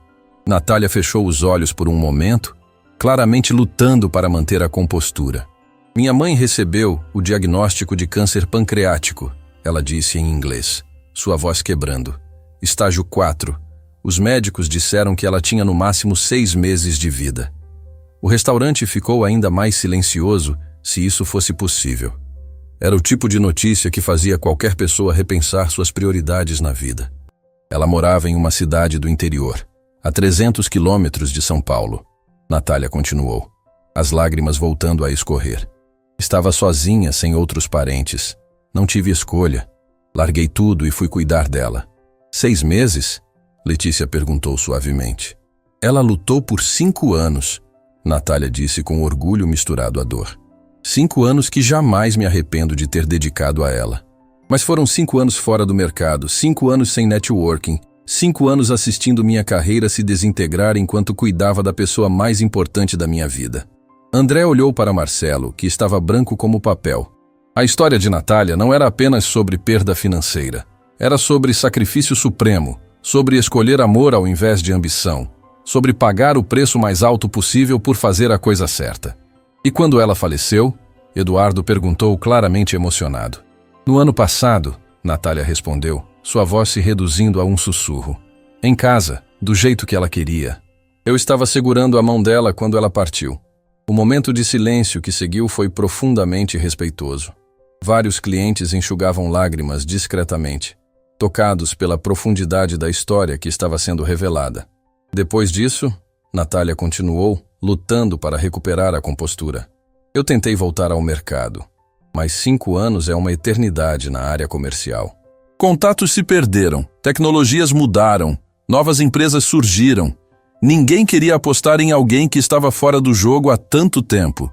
Natália fechou os olhos por um momento, claramente lutando para manter a compostura. Minha mãe recebeu o diagnóstico de câncer pancreático, ela disse em inglês, sua voz quebrando. Estágio 4. Os médicos disseram que ela tinha no máximo 6 meses de vida. O restaurante ficou ainda mais silencioso, se isso fosse possível. Era o tipo de notícia que fazia qualquer pessoa repensar suas prioridades na vida. Ela morava em uma cidade do interior, a 300 quilômetros de São Paulo. Natália continuou, as lágrimas voltando a escorrer. Estava sozinha, sem outros parentes. Não tive escolha. Larguei tudo e fui cuidar dela. 6 meses? Letícia perguntou suavemente. Ela lutou por 5 anos, Natália disse com orgulho misturado à dor. 5 anos que jamais me arrependo de ter dedicado a ela. Mas foram 5 anos fora do mercado, 5 anos sem networking, 5 anos assistindo minha carreira se desintegrar enquanto cuidava da pessoa mais importante da minha vida. André olhou para Marcelo, que estava branco como papel. A história de Natália não era apenas sobre perda financeira. Era sobre sacrifício supremo, sobre escolher amor ao invés de ambição, sobre pagar o preço mais alto possível por fazer a coisa certa. E quando ela faleceu, Eduardo perguntou claramente emocionado. No ano passado, Natália respondeu, sua voz se reduzindo a um sussurro. Em casa, do jeito que ela queria. Eu estava segurando a mão dela quando ela partiu. O momento de silêncio que seguiu foi profundamente respeitoso. Vários clientes enxugavam lágrimas discretamente, tocados pela profundidade da história que estava sendo revelada. Depois disso, Natália continuou, lutando para recuperar a compostura. Eu tentei voltar ao mercado, mas 5 anos é uma eternidade na área comercial. Contatos se perderam, tecnologias mudaram, novas empresas surgiram. Ninguém queria apostar em alguém que estava fora do jogo há tanto tempo.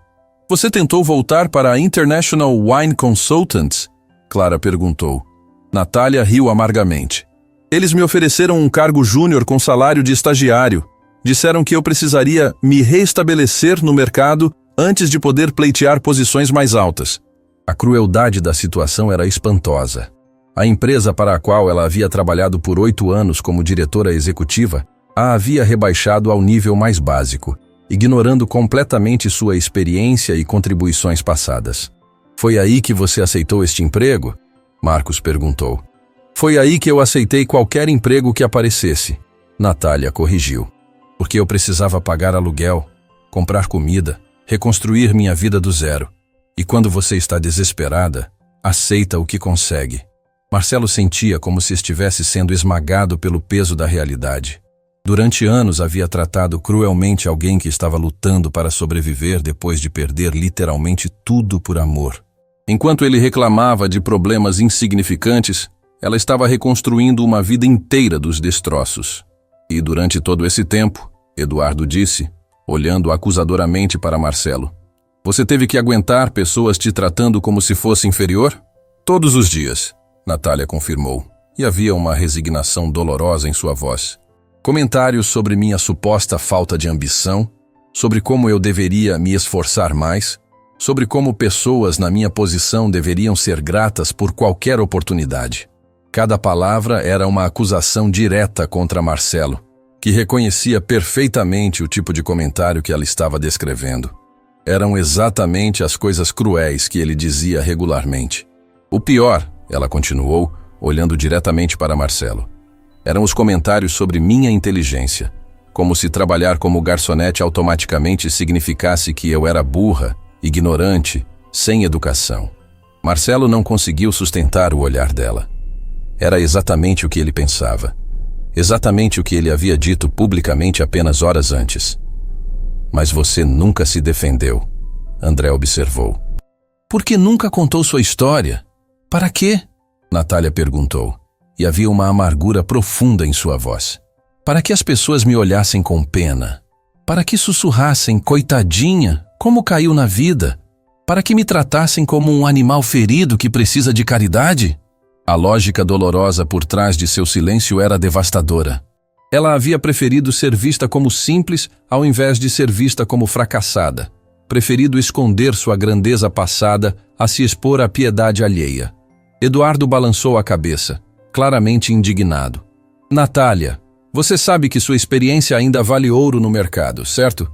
Você tentou voltar para a International Wine Consultants? Clara perguntou. Natália riu amargamente. Eles me ofereceram um cargo júnior com salário de estagiário. Disseram que eu precisaria me reestabelecer no mercado antes de poder pleitear posições mais altas. A crueldade da situação era espantosa. A empresa para a qual ela havia trabalhado por 8 anos como diretora executiva a havia rebaixado ao nível mais básico, ignorando completamente sua experiência e contribuições passadas. Foi aí que você aceitou este emprego? Marcos perguntou. Foi aí que eu aceitei qualquer emprego que aparecesse. Natália corrigiu. Porque eu precisava pagar aluguel, comprar comida, reconstruir minha vida do zero. E quando você está desesperada, aceita o que consegue. Marcelo sentia como se estivesse sendo esmagado pelo peso da realidade. Durante anos havia tratado cruelmente alguém que estava lutando para sobreviver depois de perder literalmente tudo por amor. Enquanto ele reclamava de problemas insignificantes, ela estava reconstruindo uma vida inteira dos destroços. E durante todo esse tempo, Eduardo disse, olhando acusadoramente para Marcelo, você teve que aguentar pessoas te tratando como se fosse inferior? Todos os dias, Natália confirmou, e havia uma resignação dolorosa em sua voz. Comentários sobre minha suposta falta de ambição, sobre como eu deveria me esforçar mais, sobre como pessoas na minha posição deveriam ser gratas por qualquer oportunidade. Cada palavra era uma acusação direta contra Marcelo, que reconhecia perfeitamente o tipo de comentário que ela estava descrevendo. Eram exatamente as coisas cruéis que ele dizia regularmente. O pior, ela continuou, olhando diretamente para Marcelo, eram os comentários sobre minha inteligência, como se trabalhar como garçonete automaticamente significasse que eu era burra, ignorante, sem educação. Marcelo não conseguiu sustentar o olhar dela. Era exatamente o que ele pensava. Exatamente o que ele havia dito publicamente apenas horas antes. Mas você nunca se defendeu, André observou. Por que nunca contou sua história? Para quê? Natália perguntou. E havia uma amargura profunda em sua voz. Para que as pessoas me olhassem com pena? Para que sussurrassem, coitadinha, como caiu na vida? Para que me tratassem como um animal ferido que precisa de caridade? A lógica dolorosa por trás de seu silêncio era devastadora. Ela havia preferido ser vista como simples ao invés de ser vista como fracassada. Preferido esconder sua grandeza passada a se expor à piedade alheia. Eduardo balançou a cabeça, claramente indignado. Natália, você sabe que sua experiência ainda vale ouro no mercado, certo?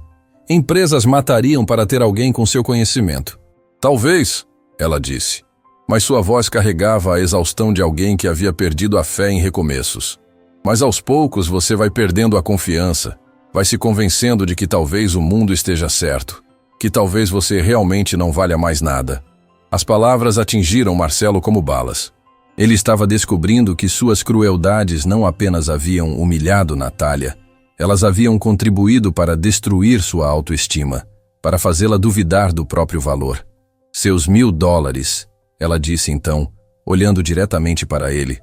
Empresas matariam para ter alguém com seu conhecimento. Talvez, ela disse, mas sua voz carregava a exaustão de alguém que havia perdido a fé em recomeços. Mas aos poucos você vai perdendo a confiança, vai se convencendo de que talvez o mundo esteja certo, que talvez você realmente não valha mais nada. As palavras atingiram Marcelo como balas. Ele estava descobrindo que suas crueldades não apenas haviam humilhado Natália, Elas haviam contribuído para destruir sua autoestima, para fazê-la duvidar do próprio valor. Seus $1.000, ela disse então, olhando diretamente para ele,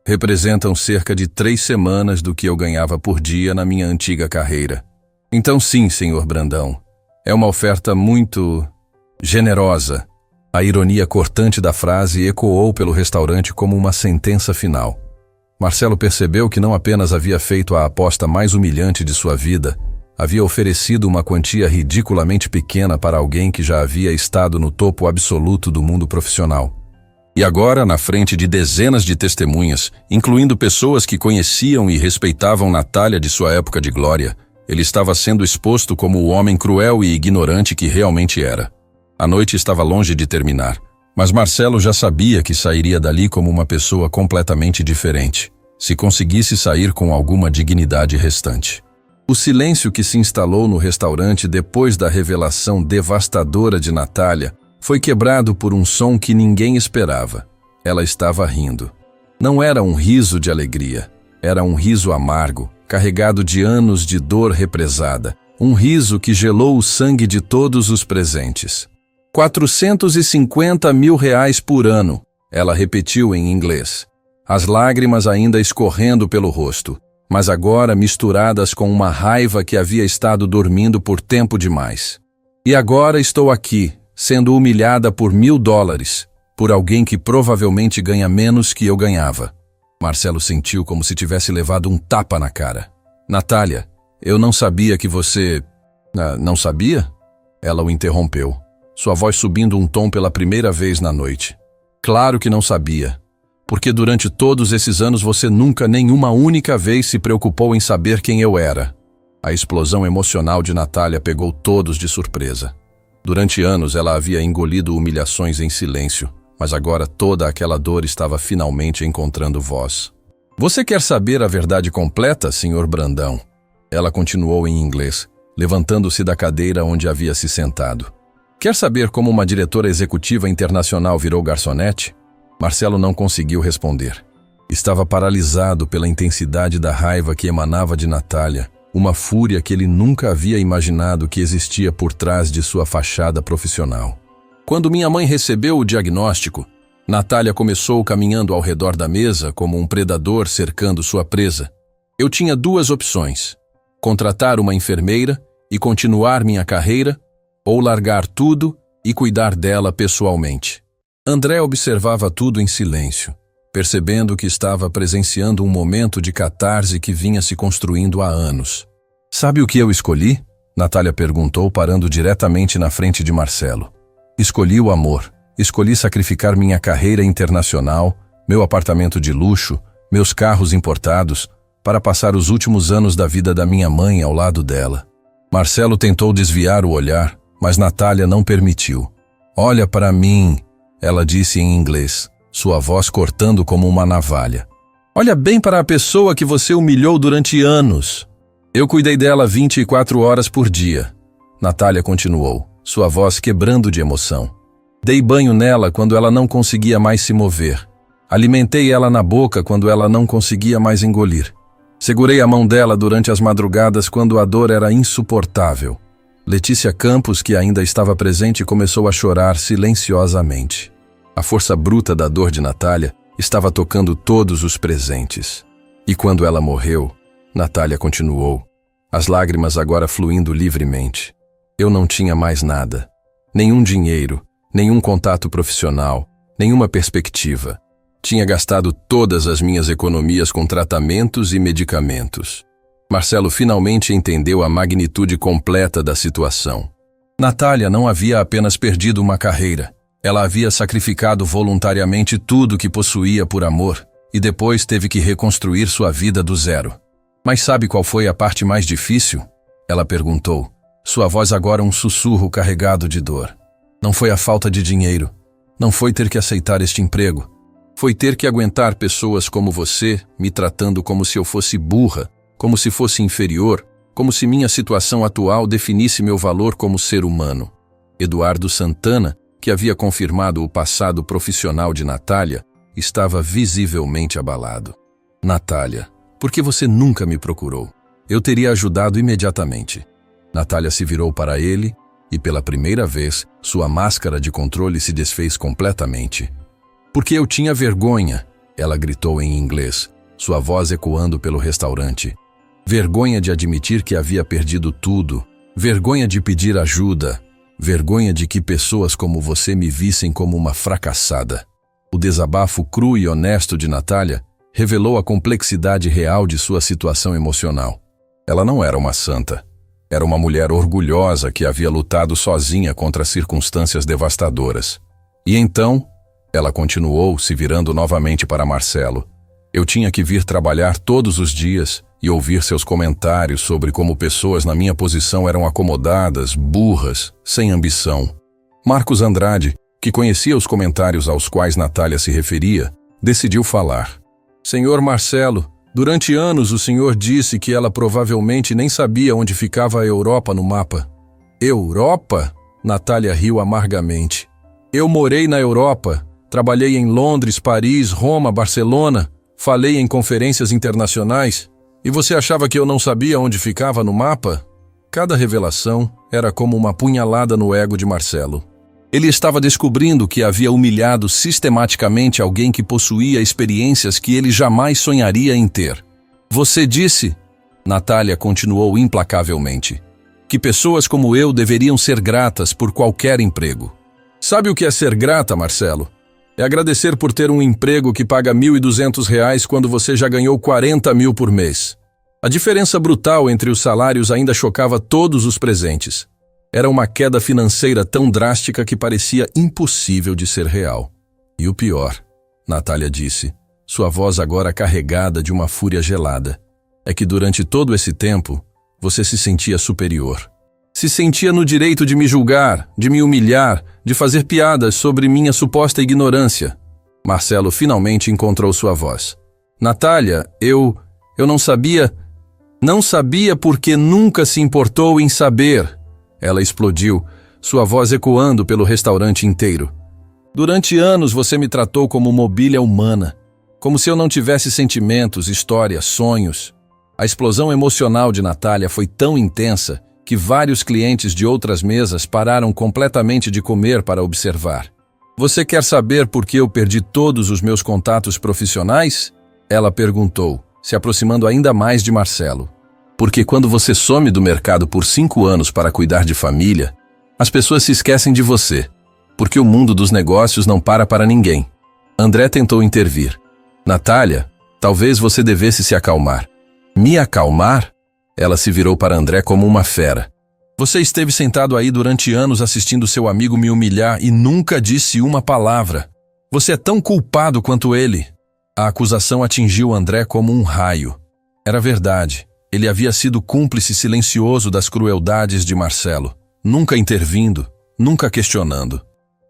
representam cerca de 3 semanas do que eu ganhava por dia na minha antiga carreira. Então sim, Sr. Brandão, é uma oferta muito generosa. A ironia cortante da frase ecoou pelo restaurante como uma sentença final. Marcelo percebeu que não apenas havia feito a aposta mais humilhante de sua vida, havia oferecido uma quantia ridiculamente pequena para alguém que já havia estado no topo absoluto do mundo profissional. E agora, na frente de dezenas de testemunhas, incluindo pessoas que conheciam e respeitavam Natália de sua época de glória, ele estava sendo exposto como o homem cruel e ignorante que realmente era. A noite estava longe de terminar, mas Marcelo já sabia que sairia dali como uma pessoa completamente diferente, se conseguisse sair com alguma dignidade restante. O silêncio que se instalou no restaurante depois da revelação devastadora de Natália foi quebrado por um som que ninguém esperava. Ela estava rindo. Não era um riso de alegria, era um riso amargo, carregado de anos de dor represada, um riso que gelou o sangue de todos os presentes. R$450 mil por ano, ela repetiu em inglês, as lágrimas ainda escorrendo pelo rosto, mas agora misturadas com uma raiva que havia estado dormindo por tempo demais. E agora estou aqui, sendo humilhada por $1.000, por alguém que provavelmente ganha menos que eu ganhava. Marcelo sentiu como se tivesse levado um tapa na cara. Natália, eu não sabia que você... Não sabia? Ela o interrompeu, sua voz subindo um tom pela primeira vez na noite. Claro que não sabia. Porque durante todos esses anos você nunca, nenhuma única vez se preocupou em saber quem eu era. A explosão emocional de Natália pegou todos de surpresa. Durante anos ela havia engolido humilhações em silêncio, mas agora toda aquela dor estava finalmente encontrando voz. Você quer saber a verdade completa, Sr. Brandão? Ela continuou em inglês, levantando-se da cadeira onde havia se sentado. Quer saber como uma diretora executiva internacional virou garçonete? Marcelo não conseguiu responder. Estava paralisado pela intensidade da raiva que emanava de Natália, uma fúria que ele nunca havia imaginado que existia por trás de sua fachada profissional. Quando minha mãe recebeu o diagnóstico, Natália começou caminhando ao redor da mesa como um predador cercando sua presa. Eu tinha 2 opções: contratar uma enfermeira e continuar minha carreira, ou largar tudo e cuidar dela pessoalmente. André observava tudo em silêncio, percebendo que estava presenciando um momento de catarse que vinha se construindo há anos. Sabe o que eu escolhi? Natália perguntou, parando diretamente na frente de Marcelo. Escolhi o amor. Escolhi sacrificar minha carreira internacional, meu apartamento de luxo, meus carros importados, para passar os últimos anos da vida da minha mãe ao lado dela. Marcelo tentou desviar o olhar, mas Natália não permitiu. Olha para mim, ela disse em inglês, sua voz cortando como uma navalha. Olha bem para a pessoa que você humilhou durante anos. Eu cuidei dela 24 horas por dia. Natália continuou, sua voz quebrando de emoção. Dei banho nela quando ela não conseguia mais se mover. Alimentei ela na boca quando ela não conseguia mais engolir. Segurei a mão dela durante as madrugadas quando a dor era insuportável. Letícia Campos, que ainda estava presente, começou a chorar silenciosamente. A força bruta da dor de Natália estava tocando todos os presentes. E quando ela morreu, Natália continuou, as lágrimas agora fluindo livremente. Eu não tinha mais nada. Nenhum dinheiro, nenhum contato profissional, nenhuma perspectiva. Tinha gastado todas as minhas economias com tratamentos e medicamentos. Marcelo finalmente entendeu a magnitude completa da situação. Natália não havia apenas perdido uma carreira. Ela havia sacrificado voluntariamente tudo que possuía por amor e depois teve que reconstruir sua vida do zero. Mas sabe qual foi a parte mais difícil? Ela perguntou, sua voz agora um sussurro carregado de dor. Não foi a falta de dinheiro. Não foi ter que aceitar este emprego. Foi ter que aguentar pessoas como você, me tratando como se eu fosse burra, como se fosse inferior, como se minha situação atual definisse meu valor como ser humano. Eduardo Santana, que havia confirmado o passado profissional de Natália, estava visivelmente abalado. Natália, por que você nunca me procurou? eu teria ajudado imediatamente. Natália se virou para ele e, pela primeira vez, sua máscara de controle se desfez completamente. Porque eu tinha vergonha, ela gritou em inglês, sua voz ecoando pelo restaurante. Vergonha de admitir que havia perdido tudo, vergonha de pedir ajuda, vergonha de que pessoas como você me vissem como uma fracassada. O desabafo cru e honesto de Natália revelou a complexidade real de sua situação emocional. Ela não era uma santa. Era uma mulher orgulhosa que havia lutado sozinha contra circunstâncias devastadoras. E então, ela continuou se virando novamente para Marcelo. Eu tinha que vir trabalhar todos os dias e ouvir seus comentários sobre como pessoas na minha posição eram acomodadas, burras, sem ambição. Marcos Andrade, que conhecia os comentários aos quais Natália se referia, decidiu falar. Senhor Marcelo, durante anos o senhor disse que ela provavelmente nem sabia onde ficava a Europa no mapa. Europa? Natália riu amargamente. Eu morei na Europa, trabalhei em Londres, Paris, Roma, Barcelona, falei em conferências internacionais. E você achava que eu não sabia onde ficava no mapa? Cada revelação era como uma punhalada no ego de Marcelo. Ele estava descobrindo que havia humilhado sistematicamente alguém que possuía experiências que ele jamais sonharia em ter. Você disse, Natália continuou implacavelmente, que pessoas como eu deveriam ser gratas por qualquer emprego. Sabe o que é ser grata, Marcelo? É agradecer por ter um emprego que paga R$ 1.200 quando você já ganhou 40 mil por mês. A diferença brutal entre os salários ainda chocava todos os presentes. Era uma queda financeira tão drástica que parecia impossível de ser real. E o pior, Natália disse, sua voz agora carregada de uma fúria gelada, é que durante todo esse tempo, você se sentia superior. Se sentia no direito de me julgar, de me humilhar, de fazer piadas sobre minha suposta ignorância. Marcelo finalmente encontrou sua voz. Natália, eu não sabia... Não sabia porque nunca se importou em saber. Ela explodiu, sua voz ecoando pelo restaurante inteiro. Durante anos você me tratou como mobília humana, como se eu não tivesse sentimentos, histórias, sonhos. A explosão emocional de Natália foi tão intensa que vários clientes de outras mesas pararam completamente de comer para observar. Você quer saber por que eu perdi todos os meus contatos profissionais? Ela perguntou, se aproximando ainda mais de Marcelo. Porque quando você some do mercado por 5 anos para cuidar de família, as pessoas se esquecem de você, porque o mundo dos negócios não para ninguém. André tentou intervir. Natália, talvez você devesse se acalmar. Me acalmar? Ela se virou para André como uma fera. Você esteve sentado aí durante anos assistindo seu amigo me humilhar e nunca disse uma palavra. Você é tão culpado quanto ele. A acusação atingiu André como um raio. Era verdade. Ele havia sido cúmplice silencioso das crueldades de Marcelo, nunca intervindo, nunca questionando.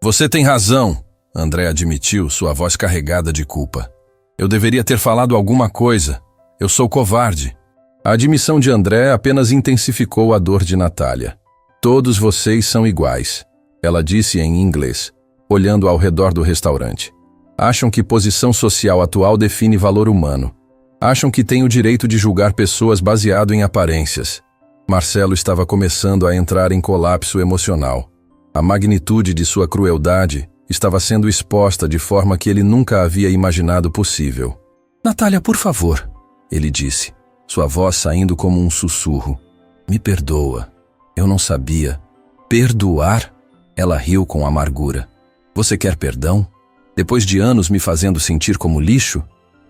Você tem razão, André admitiu, sua voz carregada de culpa. Eu deveria ter falado alguma coisa. Eu sou covarde. A admissão de André apenas intensificou a dor de Natália. Todos vocês são iguais, ela disse em inglês, olhando ao redor do restaurante. Acham que posição social atual define valor humano. Acham que têm o direito de julgar pessoas baseado em aparências. Marcelo estava começando a entrar em colapso emocional. A magnitude de sua crueldade estava sendo exposta de forma que ele nunca havia imaginado possível. Natália, por favor, ele disse, sua voz saindo como um sussurro. Me perdoa. Eu não sabia. Perdoar? Ela riu com amargura. Você quer perdão? Depois de anos me fazendo sentir como lixo?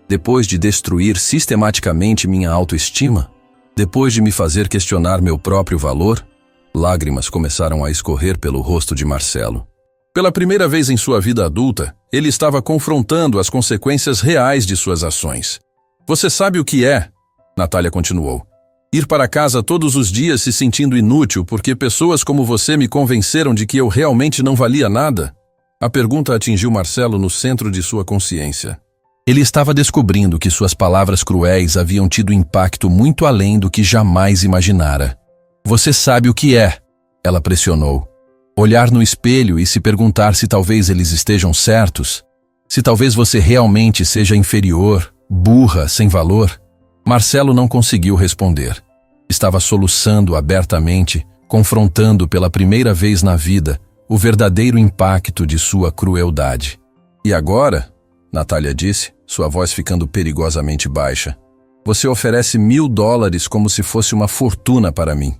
Depois de destruir sistematicamente minha autoestima? Depois de me fazer questionar meu próprio valor? Lágrimas começaram a escorrer pelo rosto de Marcelo. Pela primeira vez em sua vida adulta, ele estava confrontando as consequências reais de suas ações. Você sabe o que é? Natália continuou. Ir para casa todos os dias se sentindo inútil porque pessoas como você me convenceram de que eu realmente não valia nada? A pergunta atingiu Marcelo no centro de sua consciência. Ele estava descobrindo que suas palavras cruéis haviam tido impacto muito além do que jamais imaginara. Você sabe o que é? Ela pressionou. Olhar no espelho e se perguntar se talvez eles estejam certos? Se talvez você realmente seja inferior, burra, sem valor? Marcelo não conseguiu responder. Estava soluçando abertamente, confrontando pela primeira vez na vida o verdadeiro impacto de sua crueldade. E agora, Natália disse, sua voz ficando perigosamente baixa, você oferece $1000 como se fosse uma fortuna para mim,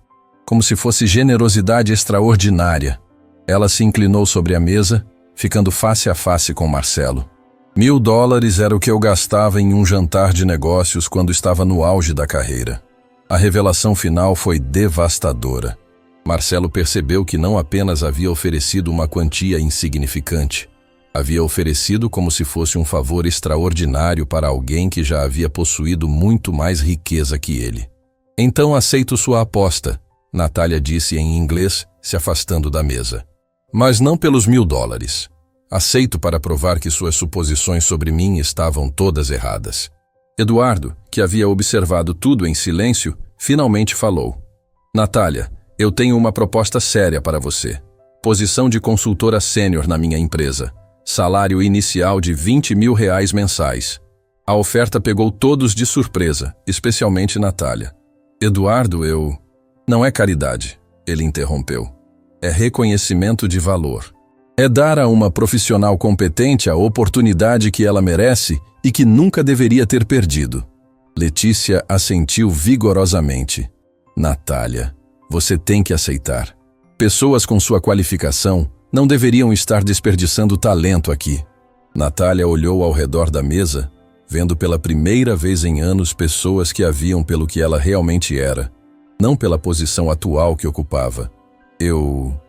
como se fosse generosidade extraordinária. Ela se inclinou sobre a mesa, ficando face a face com Marcelo. $1000 era o que eu gastava em um jantar de negócios quando estava no auge da carreira. A revelação final foi devastadora. Marcelo percebeu que não apenas havia oferecido uma quantia insignificante, havia oferecido como se fosse um favor extraordinário para alguém que já havia possuído muito mais riqueza que ele. Então aceito sua aposta, Natália disse em inglês, se afastando da mesa. Mas não pelos $1000. Aceito para provar que suas suposições sobre mim estavam todas erradas. Eduardo, que havia observado tudo em silêncio, finalmente falou. Natália, eu tenho uma proposta séria para você. Posição de consultora sênior na minha empresa. Salário inicial de R$20.000 mensais. A oferta pegou todos de surpresa, especialmente Natália. Eduardo, Não é caridade, ele interrompeu. É reconhecimento de valor. É dar a uma profissional competente a oportunidade que ela merece e que nunca deveria ter perdido. Letícia assentiu vigorosamente. Natália, você tem que aceitar. Pessoas com sua qualificação não deveriam estar desperdiçando talento aqui. Natália olhou ao redor da mesa, vendo pela primeira vez em anos pessoas que a viam pelo que ela realmente era, não pela posição atual que ocupava. Eu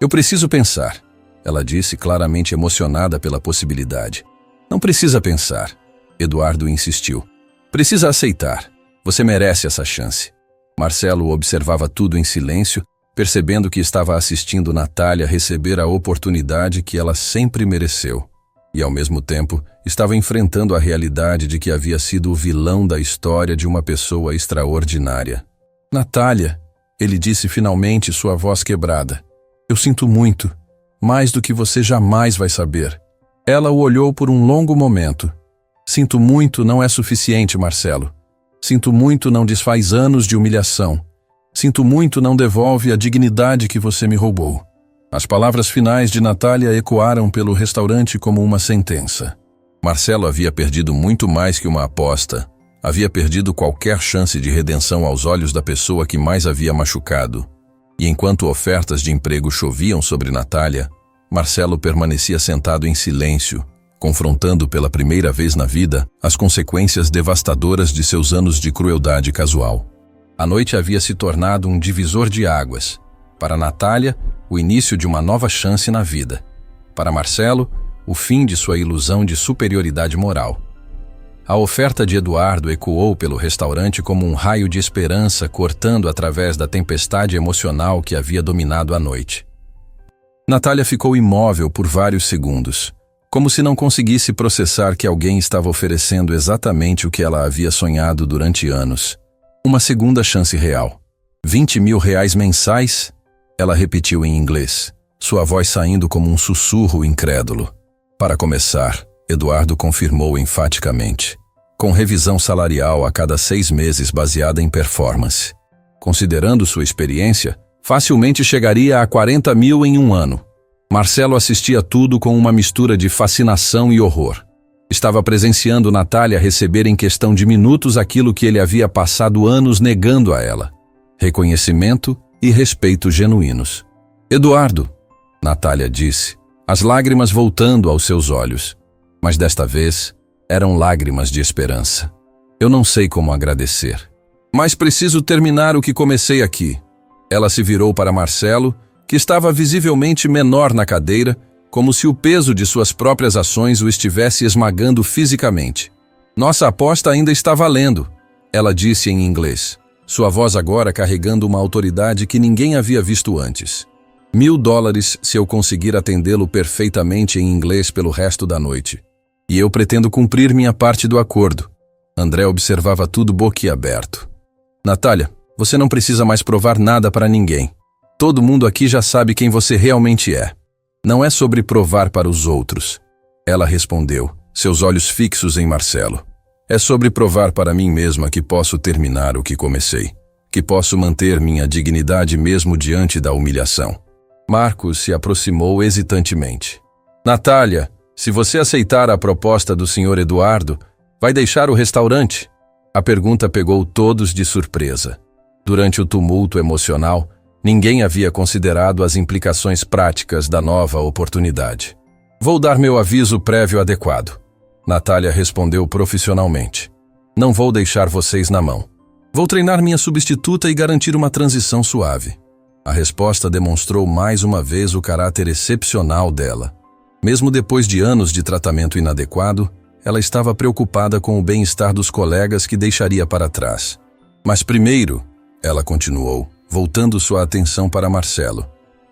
preciso pensar, ela disse, claramente emocionada pela possibilidade. Não precisa pensar, Eduardo insistiu. Precisa aceitar. Você merece essa chance. Marcelo observava tudo em silêncio, percebendo que estava assistindo Natália receber a oportunidade que ela sempre mereceu. E, ao mesmo tempo, estava enfrentando a realidade de que havia sido o vilão da história de uma pessoa extraordinária. Natália, ele disse finalmente, sua voz quebrada. Eu sinto muito, mais do que você jamais vai saber. Ela o olhou por um longo momento. Sinto muito não é suficiente, Marcelo. Sinto muito não desfaz anos de humilhação. Sinto muito não devolve a dignidade que você me roubou. As palavras finais de Natália ecoaram pelo restaurante como uma sentença. Marcelo havia perdido muito mais que uma aposta. Havia perdido qualquer chance de redenção aos olhos da pessoa que mais havia machucado. E enquanto ofertas de emprego choviam sobre Natália, Marcelo permanecia sentado em silêncio, confrontando pela primeira vez na vida as consequências devastadoras de seus anos de crueldade casual. A noite havia se tornado um divisor de águas. Para Natália, o início de uma nova chance na vida. Para Marcelo, o fim de sua ilusão de superioridade moral. A oferta de Eduardo ecoou pelo restaurante como um raio de esperança cortando através da tempestade emocional que havia dominado a noite. Natália ficou imóvel por vários segundos, como se não conseguisse processar que alguém estava oferecendo exatamente o que ela havia sonhado durante anos. Uma segunda chance real. R$20.000 mensais? Ela repetiu em inglês, sua voz saindo como um sussurro incrédulo. Para começar, Eduardo confirmou enfaticamente. Com revisão salarial a cada 6 meses baseada em performance. Considerando sua experiência, facilmente chegaria a 40.000 em um ano. Marcelo assistia tudo com uma mistura de fascinação e horror. Estava presenciando Natália receber em questão de minutos aquilo que ele havia passado anos negando a ela. Reconhecimento e respeito genuínos. Eduardo, Natália disse, as lágrimas voltando aos seus olhos. Mas desta vez, eram lágrimas de esperança. Eu não sei como agradecer. Mas preciso terminar o que comecei aqui. Ela se virou para Marcelo, que estava visivelmente menor na cadeira, como se o peso de suas próprias ações o estivesse esmagando fisicamente. Nossa aposta ainda está valendo, ela disse em inglês, sua voz agora carregando uma autoridade que ninguém havia visto antes. $1.000 se eu conseguir atendê-lo perfeitamente em inglês pelo resto da noite. E eu pretendo cumprir minha parte do acordo. André observava tudo boquiaberto. Natália, você não precisa mais provar nada para ninguém. Todo mundo aqui já sabe quem você realmente é. Não é sobre provar para os outros. Ela respondeu, seus olhos fixos em Marcelo. É sobre provar para mim mesma que posso terminar o que comecei. que posso manter minha dignidade mesmo diante da humilhação. Marcos se aproximou hesitantemente. Natália, se você aceitar a proposta do Sr. Eduardo, vai deixar o restaurante? A pergunta pegou todos de surpresa. Durante o tumulto emocional, ninguém havia considerado as implicações práticas da nova oportunidade. Vou dar meu aviso prévio adequado. Natália respondeu profissionalmente. Não vou deixar vocês na mão. Vou treinar minha substituta e garantir uma transição suave. A resposta demonstrou mais uma vez o caráter excepcional dela. Mesmo depois de anos de tratamento inadequado, ela estava preocupada com o bem-estar dos colegas que deixaria para trás. Mas primeiro, ela continuou, voltando sua atenção para Marcelo.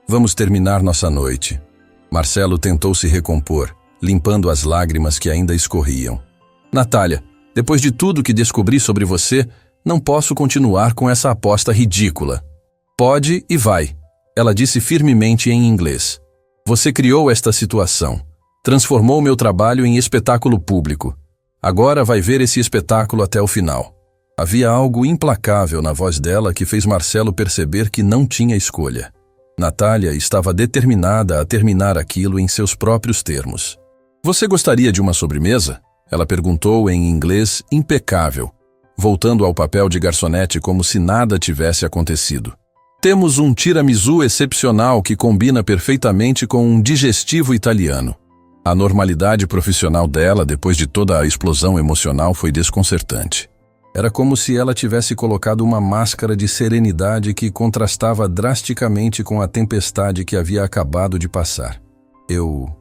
Vamos terminar nossa noite. Marcelo tentou se recompor, limpando as lágrimas que ainda escorriam. Natália, depois de tudo que descobri sobre você, não posso continuar com essa aposta ridícula. Pode e vai, ela disse firmemente em inglês. Você criou esta situação. Transformou meu trabalho em espetáculo público. Agora vai ver esse espetáculo até o final. Havia algo implacável na voz dela que fez Marcelo perceber que não tinha escolha. Natália estava determinada a terminar aquilo em seus próprios termos. Você gostaria de uma sobremesa? Ela perguntou em inglês impecável, voltando ao papel de garçonete como se nada tivesse acontecido. Temos um tiramisu excepcional que combina perfeitamente com um digestivo italiano. A normalidade profissional dela, depois de toda a explosão emocional, foi desconcertante. Era como se ela tivesse colocado uma máscara de serenidade que contrastava drasticamente com a tempestade que havia acabado de passar. Eu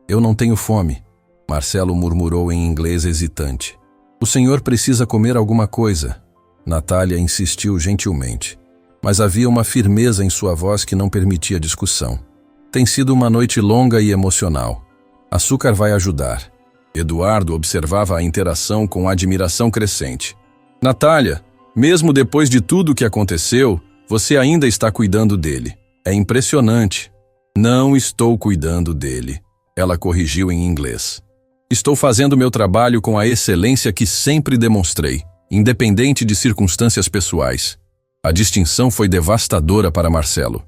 não tenho fome, Marcelo murmurou em inglês hesitante. O senhor precisa comer alguma coisa. Natália insistiu gentilmente. Mas havia uma firmeza em sua voz que não permitia discussão. Tem sido uma noite longa e emocional. Açúcar vai ajudar. Eduardo observava a interação com admiração crescente. Natália, mesmo depois de tudo o que aconteceu, você ainda está cuidando dele. É impressionante. Não estou cuidando dele, ela corrigiu em inglês. Estou fazendo meu trabalho com a excelência que sempre demonstrei, independente de circunstâncias pessoais. A distinção foi devastadora para Marcelo.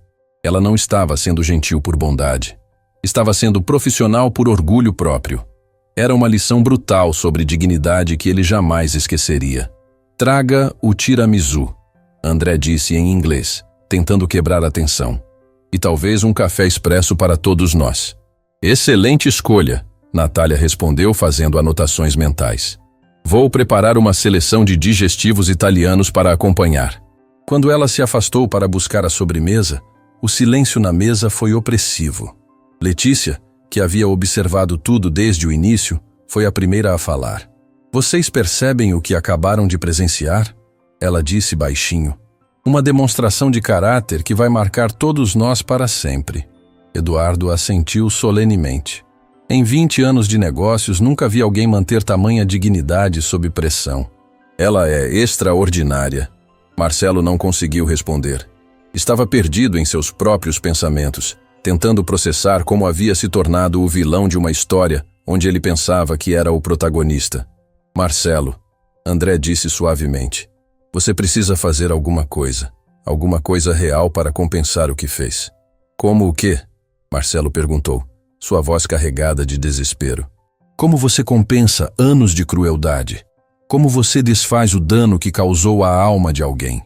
Ela não estava sendo gentil por bondade. Estava sendo profissional por orgulho próprio. Era uma lição brutal sobre dignidade que ele jamais esqueceria. Traga o tiramisu, André disse em inglês, tentando quebrar a tensão. E talvez um café expresso para todos nós. Excelente escolha, Natália respondeu fazendo anotações mentais. Vou preparar uma seleção de digestivos italianos para acompanhar. Quando ela se afastou para buscar a sobremesa, o silêncio na mesa foi opressivo. Letícia, que havia observado tudo desde o início, foi a primeira a falar. Vocês percebem o que acabaram de presenciar? Ela disse baixinho. Uma demonstração de caráter que vai marcar todos nós para sempre. Eduardo assentiu solenemente. Em 20 anos de negócios, nunca vi alguém manter tamanha dignidade sob pressão. Ela é extraordinária. Marcelo não conseguiu responder. Estava perdido em seus próprios pensamentos, tentando processar como havia se tornado o vilão de uma história onde ele pensava que era o protagonista. Marcelo, André disse suavemente, você precisa fazer alguma coisa real para compensar o que fez. Como o quê? Marcelo perguntou, sua voz carregada de desespero. Como você compensa anos de crueldade? Como você desfaz o dano que causou à alma de alguém?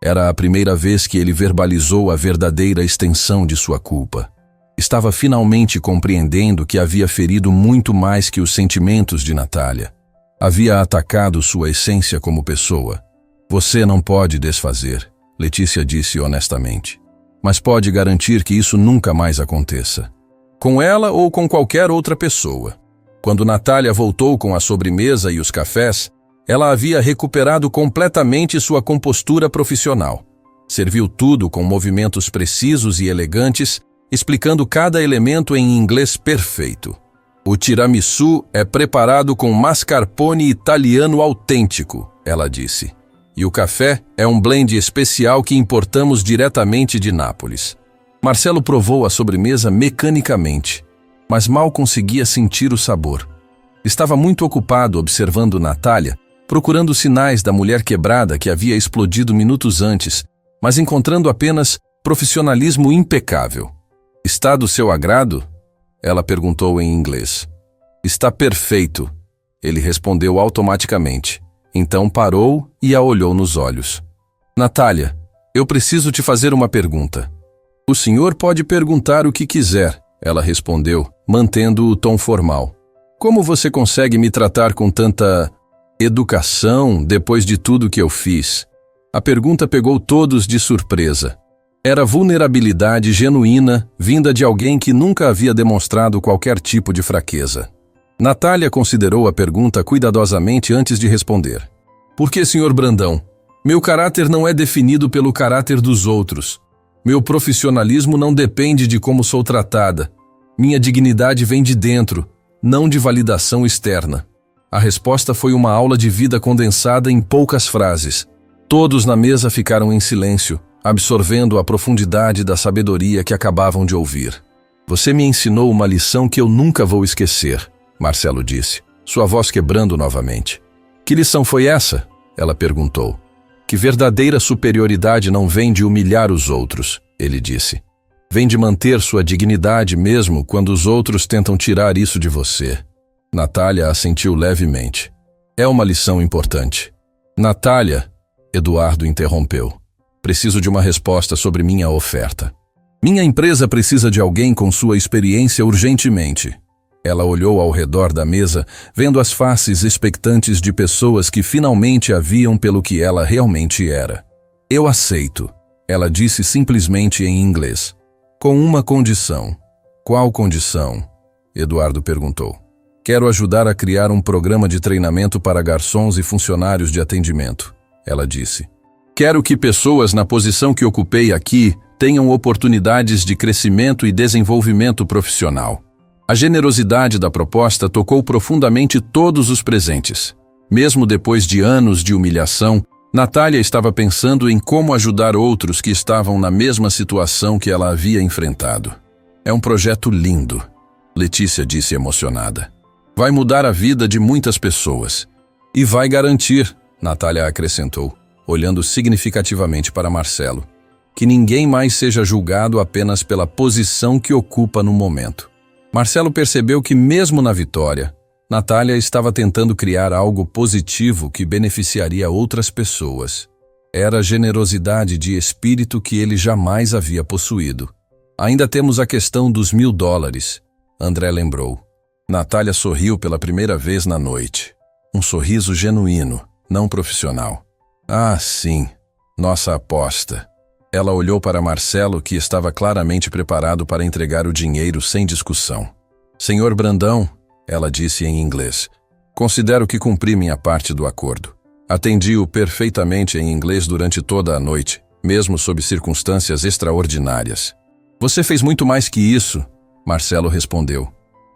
Era a primeira vez que ele verbalizou a verdadeira extensão de sua culpa. Estava finalmente compreendendo que havia ferido muito mais que os sentimentos de Natália. Havia atacado sua essência como pessoa. Você não pode desfazer, Letícia disse honestamente. Mas pode garantir que isso nunca mais aconteça. Com ela ou com qualquer outra pessoa. Quando Natália voltou com a sobremesa e os cafés, ela havia recuperado completamente sua compostura profissional. Serviu tudo com movimentos precisos e elegantes, explicando cada elemento em inglês perfeito. O tiramisu é preparado com mascarpone italiano autêntico, ela disse. E o café é um blend especial que importamos diretamente de Nápoles. Marcelo provou a sobremesa mecanicamente, mas mal conseguia sentir o sabor. Estava muito ocupado observando Natália, procurando sinais da mulher quebrada que havia explodido minutos antes, mas encontrando apenas profissionalismo impecável. Está do seu agrado? Ela perguntou em inglês. Está perfeito, ele respondeu automaticamente. Então parou e a olhou nos olhos. Natália, eu preciso te fazer uma pergunta. O senhor pode perguntar o que quiser, ela respondeu, mantendo o tom formal. Como você consegue me tratar com tanta educação depois de tudo que eu fiz? A pergunta pegou todos de surpresa. Era vulnerabilidade genuína vinda de alguém que nunca havia demonstrado qualquer tipo de fraqueza. Natália considerou a pergunta cuidadosamente antes de responder. Por que, Sr. Brandão? Meu caráter não é definido pelo caráter dos outros. Meu profissionalismo não depende de como sou tratada. Minha dignidade vem de dentro, não de validação externa. A resposta foi uma aula de vida condensada em poucas frases. Todos na mesa ficaram em silêncio, absorvendo a profundidade da sabedoria que acabavam de ouvir. Você me ensinou uma lição que eu nunca vou esquecer, Marcelo disse, sua voz quebrando novamente. Que lição foi essa? Ela perguntou. Que verdadeira superioridade não vem de humilhar os outros, ele disse. Vem de manter sua dignidade mesmo quando os outros tentam tirar isso de você. Natália assentiu levemente. É uma lição importante. Natália, Eduardo interrompeu. Preciso de uma resposta sobre minha oferta. Minha empresa precisa de alguém com sua experiência urgentemente. Ela olhou ao redor da mesa, vendo as faces expectantes de pessoas que finalmente a viam pelo que ela realmente era. Eu aceito, ela disse simplesmente em inglês. Com uma condição. Qual condição? Eduardo perguntou. Quero ajudar a criar um programa de treinamento para garçons e funcionários de atendimento, ela disse. Quero que pessoas na posição que ocupei aqui tenham oportunidades de crescimento e desenvolvimento profissional. A generosidade da proposta tocou profundamente todos os presentes. Mesmo depois de anos de humilhação, Natália estava pensando em como ajudar outros que estavam na mesma situação que ela havia enfrentado. É um projeto lindo, Letícia disse emocionada. Vai mudar a vida de muitas pessoas. E vai garantir, Natália acrescentou, olhando significativamente para Marcelo, que ninguém mais seja julgado apenas pela posição que ocupa no momento. Marcelo percebeu que, mesmo na vitória, Natália estava tentando criar algo positivo que beneficiaria outras pessoas. Era generosidade de espírito que ele jamais havia possuído. Ainda temos a questão dos $1000, André lembrou. Natália sorriu pela primeira vez na noite. Um sorriso genuíno, não profissional. Ah, sim, nossa aposta. Ela olhou para Marcelo, que estava claramente preparado para entregar o dinheiro sem discussão. Senhor Brandão, ela disse em inglês, considero que cumpri minha parte do acordo. Atendi-o perfeitamente em inglês durante toda a noite, mesmo sob circunstâncias extraordinárias. Você fez muito mais que isso, Marcelo respondeu.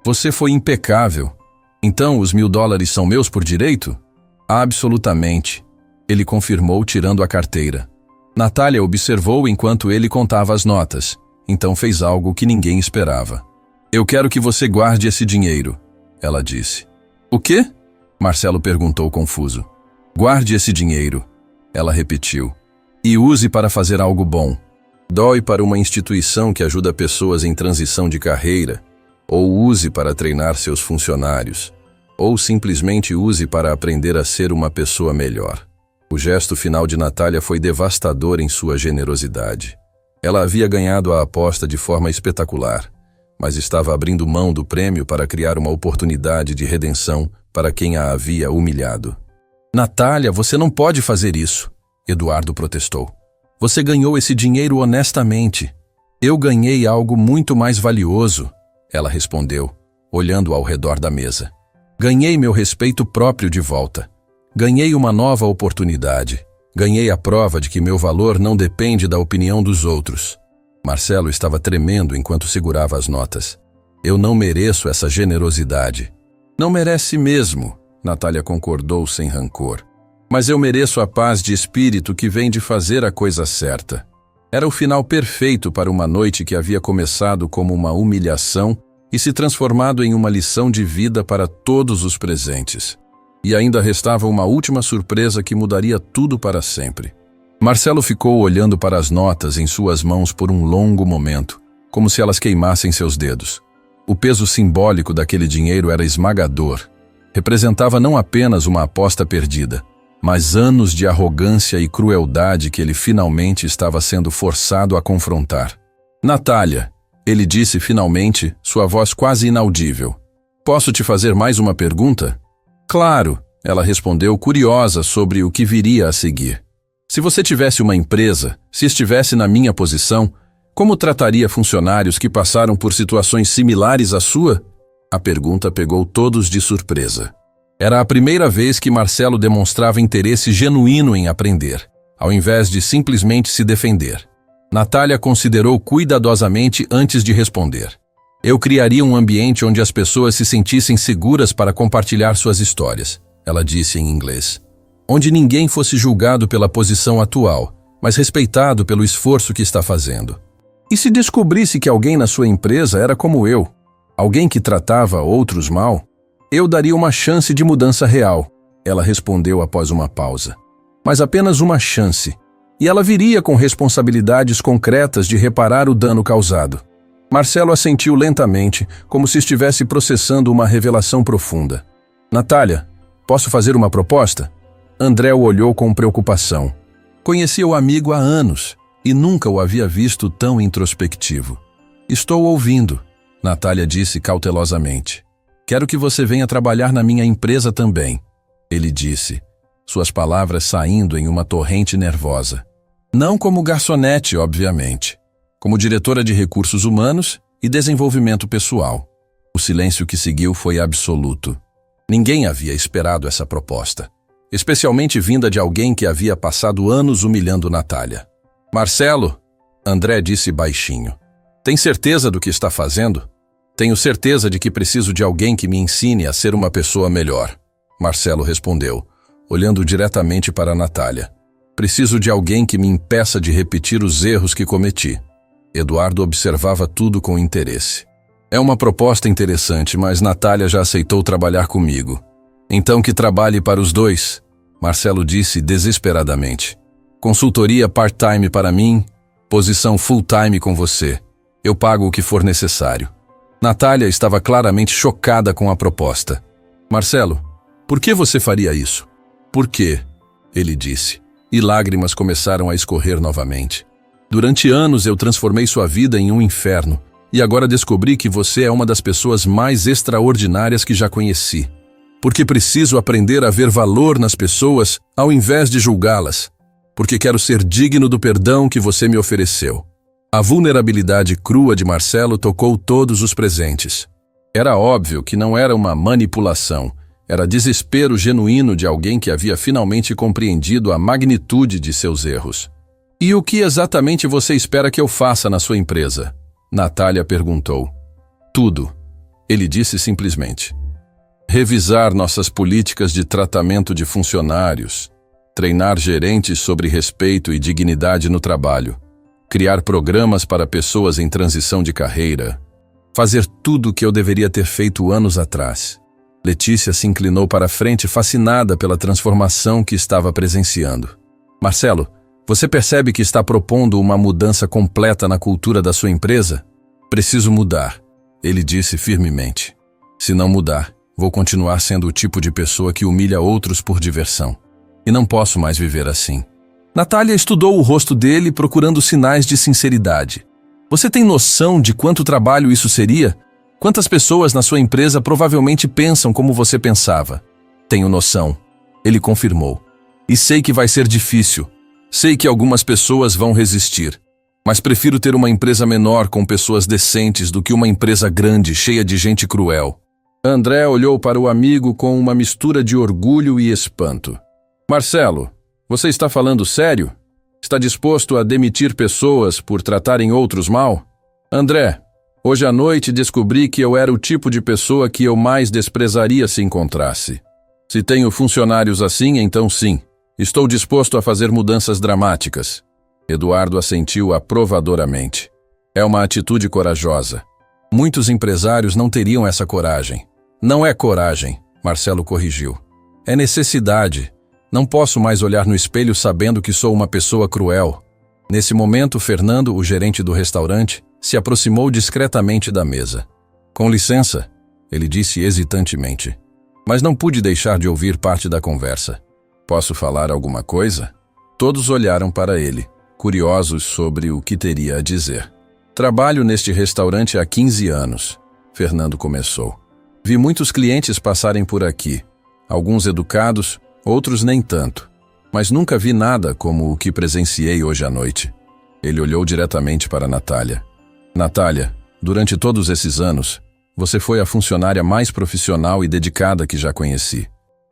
Você foi impecável. Então os $1000 são meus por direito? Absolutamente, ele confirmou tirando a carteira. Natália observou enquanto ele contava as notas, então fez algo que ninguém esperava. Eu quero que você guarde esse dinheiro, ela disse. O quê? Marcelo perguntou confuso. Guarde esse dinheiro, ela repetiu, e use para fazer algo bom. Doe para uma instituição que ajuda pessoas em transição de carreira, ou use para treinar seus funcionários, ou simplesmente use para aprender a ser uma pessoa melhor. O gesto final de Natália foi devastador em sua generosidade. Ela havia ganhado a aposta de forma espetacular, mas estava abrindo mão do prêmio para criar uma oportunidade de redenção para quem a havia humilhado. Natália, você não pode fazer isso, Eduardo protestou. Você ganhou esse dinheiro honestamente. Eu ganhei algo muito mais valioso, ela respondeu, olhando ao redor da mesa. Ganhei meu respeito próprio de volta. Ganhei uma nova oportunidade. Ganhei a prova de que meu valor não depende da opinião dos outros. Marcelo estava tremendo enquanto segurava as notas. Eu não mereço essa generosidade. Não merece mesmo, Natália concordou sem rancor. Mas eu mereço a paz de espírito que vem de fazer a coisa certa. Era o final perfeito para uma noite que havia começado como uma humilhação e se transformado em uma lição de vida para todos os presentes. E ainda restava uma última surpresa que mudaria tudo para sempre. Marcelo ficou olhando para as notas em suas mãos por um longo momento, como se elas queimassem seus dedos. O peso simbólico daquele dinheiro era esmagador. Representava não apenas uma aposta perdida, mas anos de arrogância e crueldade que ele finalmente estava sendo forçado a confrontar. Natália, ele disse finalmente, sua voz quase inaudível. Posso te fazer mais uma pergunta? Claro, ela respondeu, curiosa sobre o que viria a seguir. Se você tivesse uma empresa, se estivesse na minha posição, como trataria funcionários que passaram por situações similares à sua? A pergunta pegou todos de surpresa. Era a primeira vez que Marcelo demonstrava interesse genuíno em aprender, ao invés de simplesmente se defender. Natália considerou cuidadosamente antes de responder. Eu criaria um ambiente onde as pessoas se sentissem seguras para compartilhar suas histórias, ela disse em inglês. Onde ninguém fosse julgado pela posição atual, mas respeitado pelo esforço que está fazendo. E se descobrisse que alguém na sua empresa era como eu, alguém que tratava outros mal, eu daria uma chance de mudança real, ela respondeu após uma pausa. Mas apenas uma chance. E ela viria com responsabilidades concretas de reparar o dano causado. Marcelo assentiu lentamente, como se estivesse processando uma revelação profunda. Natália, posso fazer uma proposta? André o olhou com preocupação. Conhecia o amigo há anos e nunca o havia visto tão introspectivo. Estou ouvindo, Natália disse cautelosamente. Quero que você venha trabalhar na minha empresa também, ele disse, suas palavras saindo em uma torrente nervosa. Não como garçonete, obviamente. Como diretora de recursos humanos e desenvolvimento pessoal. O silêncio que seguiu foi absoluto. Ninguém havia esperado essa proposta, especialmente vinda de alguém que havia passado anos humilhando Natália. Marcelo, André disse baixinho. Tem certeza do que está fazendo? Tenho certeza de que preciso de alguém que me ensine a ser uma pessoa melhor, Marcelo respondeu, olhando diretamente para Natália. Preciso de alguém que me impeça de repetir os erros que cometi. Eduardo observava tudo com interesse. É uma proposta interessante, mas Natália já aceitou trabalhar comigo. Então que trabalhe para os dois, Marcelo disse desesperadamente. Consultoria part-time para mim, posição full-time com você. Eu pago o que for necessário. Natália estava claramente chocada com a proposta. Marcelo, por que você faria isso? Por quê? Ele disse, e lágrimas começaram a escorrer novamente. Durante anos eu transformei sua vida em um inferno, e agora descobri que você é uma das pessoas mais extraordinárias que já conheci. Porque preciso aprender a ver valor nas pessoas ao invés de julgá-las. Porque quero ser digno do perdão que você me ofereceu. A vulnerabilidade crua de Marcelo tocou todos os presentes. Era óbvio que não era uma manipulação, era desespero genuíno de alguém que havia finalmente compreendido a magnitude de seus erros. E o que exatamente você espera que eu faça na sua empresa? Natália perguntou. Tudo, ele disse simplesmente. Revisar nossas políticas de tratamento de funcionários, treinar gerentes sobre respeito e dignidade no trabalho, criar programas para pessoas em transição de carreira, fazer tudo o que eu deveria ter feito anos atrás. Letícia se inclinou para a frente, fascinada pela transformação que estava presenciando. Marcelo, você percebe que está propondo uma mudança completa na cultura da sua empresa? Preciso mudar, ele disse firmemente. Se não mudar, vou continuar sendo o tipo de pessoa que humilha outros por diversão. E não posso mais viver assim. Natália estudou o rosto dele procurando sinais de sinceridade. Você tem noção de quanto trabalho isso seria? Quantas pessoas na sua empresa provavelmente pensam como você pensava? Tenho noção, ele confirmou. E sei que vai ser difícil. Sei que algumas pessoas vão resistir. Mas prefiro ter uma empresa menor com pessoas decentes do que uma empresa grande, cheia de gente cruel. André olhou para o amigo com uma mistura de orgulho e espanto. Marcelo, você está falando sério? Está disposto a demitir pessoas por tratarem outros mal? André, hoje à noite descobri que eu era o tipo de pessoa que eu mais desprezaria se encontrasse. Se tenho funcionários assim, então sim. Estou disposto a fazer mudanças dramáticas. Eduardo assentiu aprovadoramente. É uma atitude corajosa. Muitos empresários não teriam essa coragem. Não é coragem, Marcelo corrigiu. É necessidade. Não posso mais olhar no espelho sabendo que sou uma pessoa cruel. Nesse momento, Fernando, o gerente do restaurante, se aproximou discretamente da mesa. Com licença, ele disse hesitantemente. Mas não pude deixar de ouvir parte da conversa. Posso falar alguma coisa? Todos olharam para ele, curiosos sobre o que teria a dizer. Trabalho neste restaurante há 15 anos, Fernando começou. Vi muitos clientes passarem por aqui, alguns educados, outros nem tanto, mas nunca vi nada como o que presenciei hoje à noite. Ele olhou diretamente para Natália. Natália, durante todos esses anos, você foi a funcionária mais profissional e dedicada que já conheci.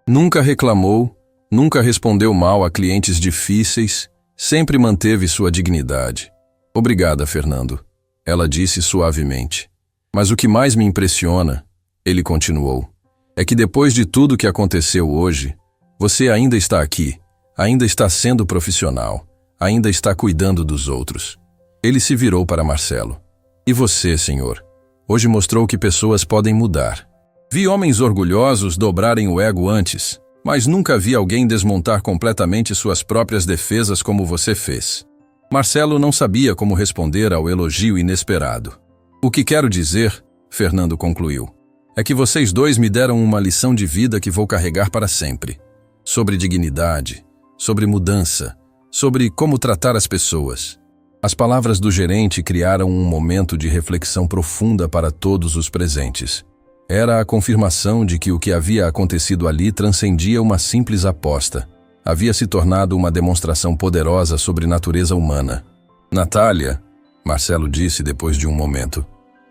Nunca reclamou, nunca respondeu mal a clientes difíceis, sempre manteve sua dignidade. Obrigada, Fernando, ela disse suavemente. Mas o que mais me impressiona, ele continuou, é que depois de tudo que aconteceu hoje, você ainda está aqui, ainda está sendo profissional, ainda está cuidando dos outros. Ele se virou para Marcelo. E você, senhor? Hoje mostrou que pessoas podem mudar. Vi homens orgulhosos dobrarem o ego antes, mas nunca vi alguém desmontar completamente suas próprias defesas como você fez. Marcelo não sabia como responder ao elogio inesperado. O que quero dizer, Fernando concluiu, é que vocês dois me deram uma lição de vida que vou carregar para sempre. Sobre dignidade, sobre mudança, sobre como tratar as pessoas. As palavras do gerente criaram um momento de reflexão profunda para todos os presentes. Era a confirmação de que o que havia acontecido ali transcendia uma simples aposta. Havia se tornado uma demonstração poderosa sobre natureza humana. Natália, Marcelo disse depois de um momento,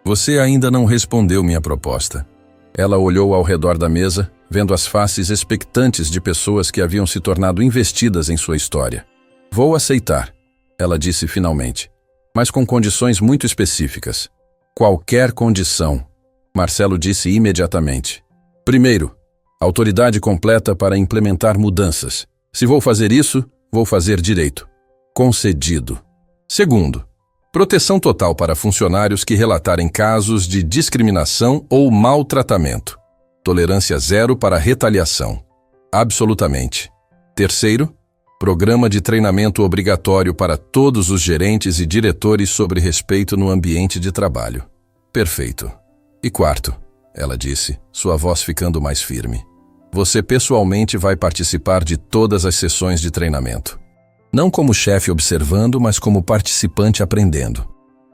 você ainda não respondeu minha proposta. Ela olhou ao redor da mesa, vendo as faces expectantes de pessoas que haviam se tornado investidas em sua história. Vou aceitar, ela disse finalmente, mas com condições muito específicas. Qualquer condição, Marcelo disse imediatamente. Primeiro, autoridade completa para implementar mudanças. Se vou fazer isso, vou fazer direito. Concedido. Segundo, proteção total para funcionários que relatarem casos de discriminação ou maltratamento. Tolerância zero para retaliação. Absolutamente. Terceiro, programa de treinamento obrigatório para todos os gerentes e diretores sobre respeito no ambiente de trabalho. Perfeito. E quarto, ela disse, sua voz ficando mais firme. Você pessoalmente vai participar de todas as sessões de treinamento. Não como chefe observando, mas como participante aprendendo.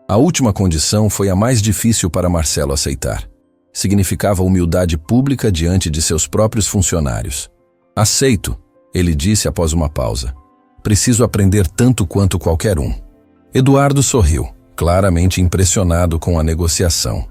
A última condição foi a mais difícil para Marcelo aceitar. Significava humildade pública diante de seus próprios funcionários. Aceito, ele disse após uma pausa. Preciso aprender tanto quanto qualquer um. Eduardo sorriu, claramente impressionado com a negociação.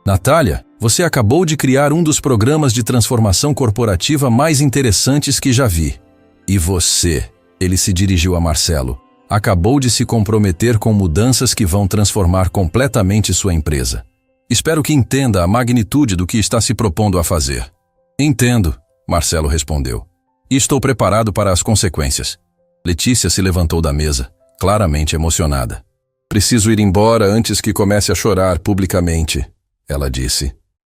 Natália, você acabou de criar um dos programas de transformação corporativa mais interessantes que já vi. E você, ele se dirigiu a Marcelo, acabou de se comprometer com mudanças que vão transformar completamente sua empresa. Espero que entenda a magnitude do que está se propondo a fazer. Entendo, Marcelo respondeu. E estou preparado para as consequências. Letícia se levantou da mesa, claramente emocionada. Preciso ir embora antes que comece a chorar publicamente, ela disse.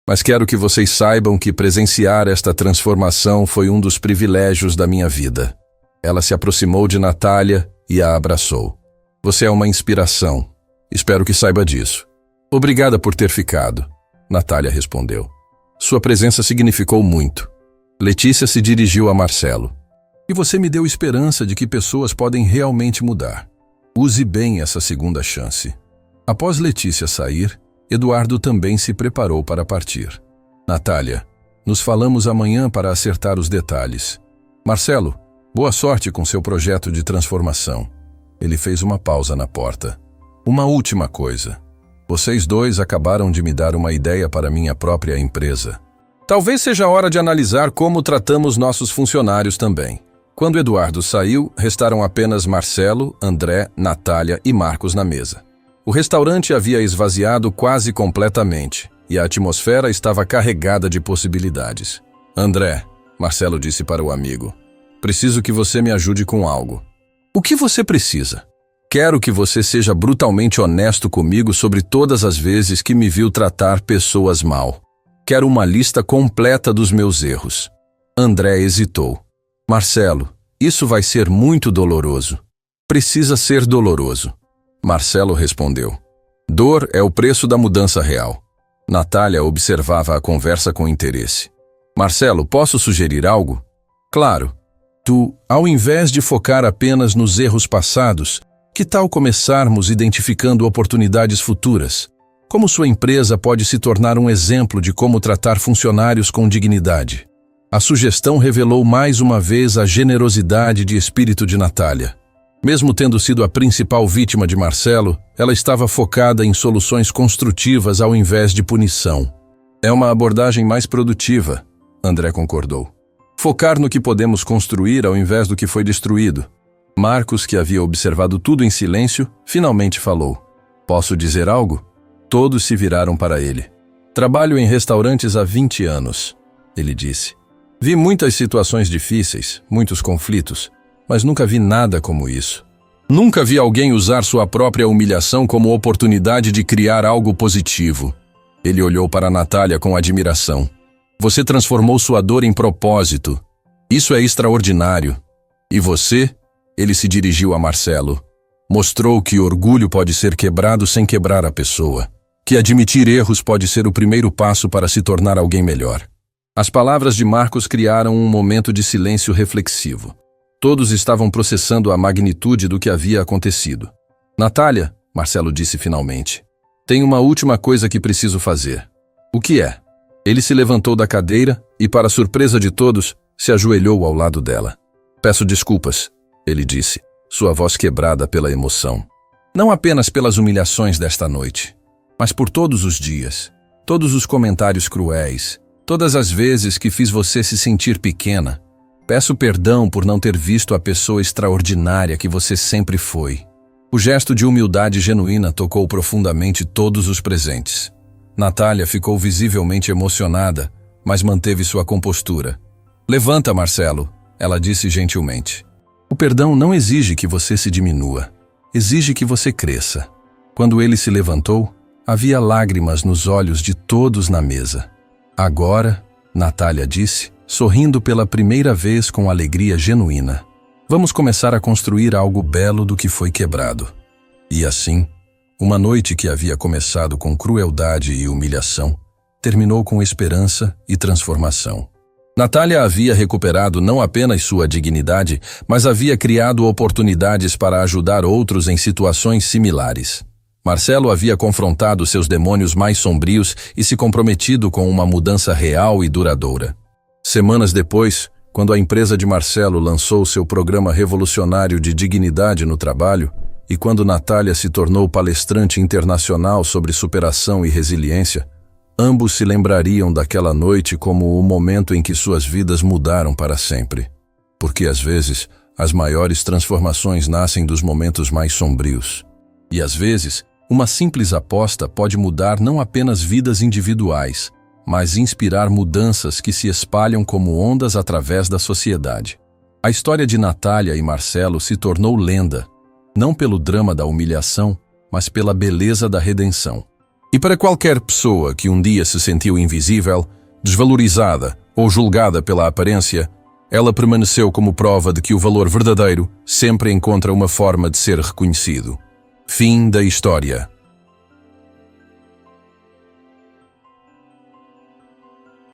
Mas quero que vocês saibam que presenciar esta transformação foi um dos privilégios da minha vida. Ela se aproximou de Natália e a abraçou. Você é uma inspiração. Espero que saiba disso. Obrigada por ter ficado, Natália respondeu. Sua presença significou muito. Letícia se dirigiu a Marcelo. E você me deu esperança de que pessoas podem realmente mudar. Use bem essa segunda chance. Após Letícia sair, Eduardo também se preparou para partir. Natália, nos falamos amanhã para acertar os detalhes. Marcelo, boa sorte com seu projeto de transformação. Ele fez uma pausa na porta. Uma última coisa. Vocês dois acabaram de me dar uma ideia para minha própria empresa. Talvez seja a hora de analisar como tratamos nossos funcionários também. Quando Eduardo saiu, restaram apenas Marcelo, André, Natália e Marcos na mesa. O restaurante havia esvaziado quase completamente e a atmosfera estava carregada de possibilidades. André, Marcelo disse para o amigo, preciso que você me ajude com algo. O que você precisa? Quero que você seja brutalmente honesto comigo sobre todas as vezes que me viu tratar pessoas mal. Quero uma lista completa dos meus erros. André hesitou. Marcelo, isso vai ser muito doloroso. Precisa ser doloroso. Marcelo respondeu. Dor é o preço da mudança real. Natália observava a conversa com interesse. Marcelo, posso sugerir algo? Claro. Tu, ao invés de focar apenas nos erros passados, que tal começarmos identificando oportunidades futuras? Como sua empresa pode se tornar um exemplo de como tratar funcionários com dignidade? A sugestão revelou mais uma vez a generosidade de espírito de Natália. Mesmo tendo sido a principal vítima de Marcelo, ela estava focada em soluções construtivas ao invés de punição. É uma abordagem mais produtiva, André concordou. Focar no que podemos construir ao invés do que foi destruído. Marcos, que havia observado tudo em silêncio, finalmente falou. Posso dizer algo? Todos se viraram para ele. Trabalho em restaurantes há 20 anos, ele disse. Vi muitas situações difíceis, muitos conflitos, mas nunca vi nada como isso. Nunca vi alguém usar sua própria humilhação como oportunidade de criar algo positivo. Ele olhou para Natália com admiração. Você transformou sua dor em propósito. Isso é extraordinário. E você? Ele se dirigiu a Marcelo. Mostrou que orgulho pode ser quebrado sem quebrar a pessoa. Que admitir erros pode ser o primeiro passo para se tornar alguém melhor. As palavras de Marcos criaram um momento de silêncio reflexivo. Todos estavam processando a magnitude do que havia acontecido. Natália, Marcelo disse finalmente, tem uma última coisa que preciso fazer. O que é? Ele se levantou da cadeira e, para surpresa de todos, se ajoelhou ao lado dela. Peço desculpas, ele disse, sua voz quebrada pela emoção. Não apenas pelas humilhações desta noite, mas por todos os dias, todos os comentários cruéis, todas as vezes que fiz você se sentir pequena. Peço perdão por não ter visto a pessoa extraordinária que você sempre foi. O gesto de humildade genuína tocou profundamente todos os presentes. Natália ficou visivelmente emocionada, mas manteve sua compostura. Levanta, Marcelo, ela disse gentilmente. O perdão não exige que você se diminua, exige que você cresça. Quando ele se levantou, havia lágrimas nos olhos de todos na mesa. Agora, Natália disse, sorrindo pela primeira vez com alegria genuína, vamos começar a construir algo belo do que foi quebrado. E assim, uma noite que havia começado com crueldade e humilhação, terminou com esperança e transformação. Natália havia recuperado não apenas sua dignidade, mas havia criado oportunidades para ajudar outros em situações similares. Marcelo havia confrontado seus demônios mais sombrios e se comprometido com uma mudança real e duradoura. Semanas depois, quando a empresa de Marcelo lançou seu programa revolucionário de dignidade no trabalho, e quando Natália se tornou palestrante internacional sobre superação e resiliência, ambos se lembrariam daquela noite como o momento em que suas vidas mudaram para sempre. Porque às vezes, as maiores transformações nascem dos momentos mais sombrios. E às vezes, uma simples aposta pode mudar não apenas vidas individuais, mas inspirar mudanças que se espalham como ondas através da sociedade. A história de Natália e Marcelo se tornou lenda, não pelo drama da humilhação, mas pela beleza da redenção. E para qualquer pessoa que um dia se sentiu invisível, desvalorizada ou julgada pela aparência, ela permaneceu como prova de que o valor verdadeiro sempre encontra uma forma de ser reconhecido. Fim da história.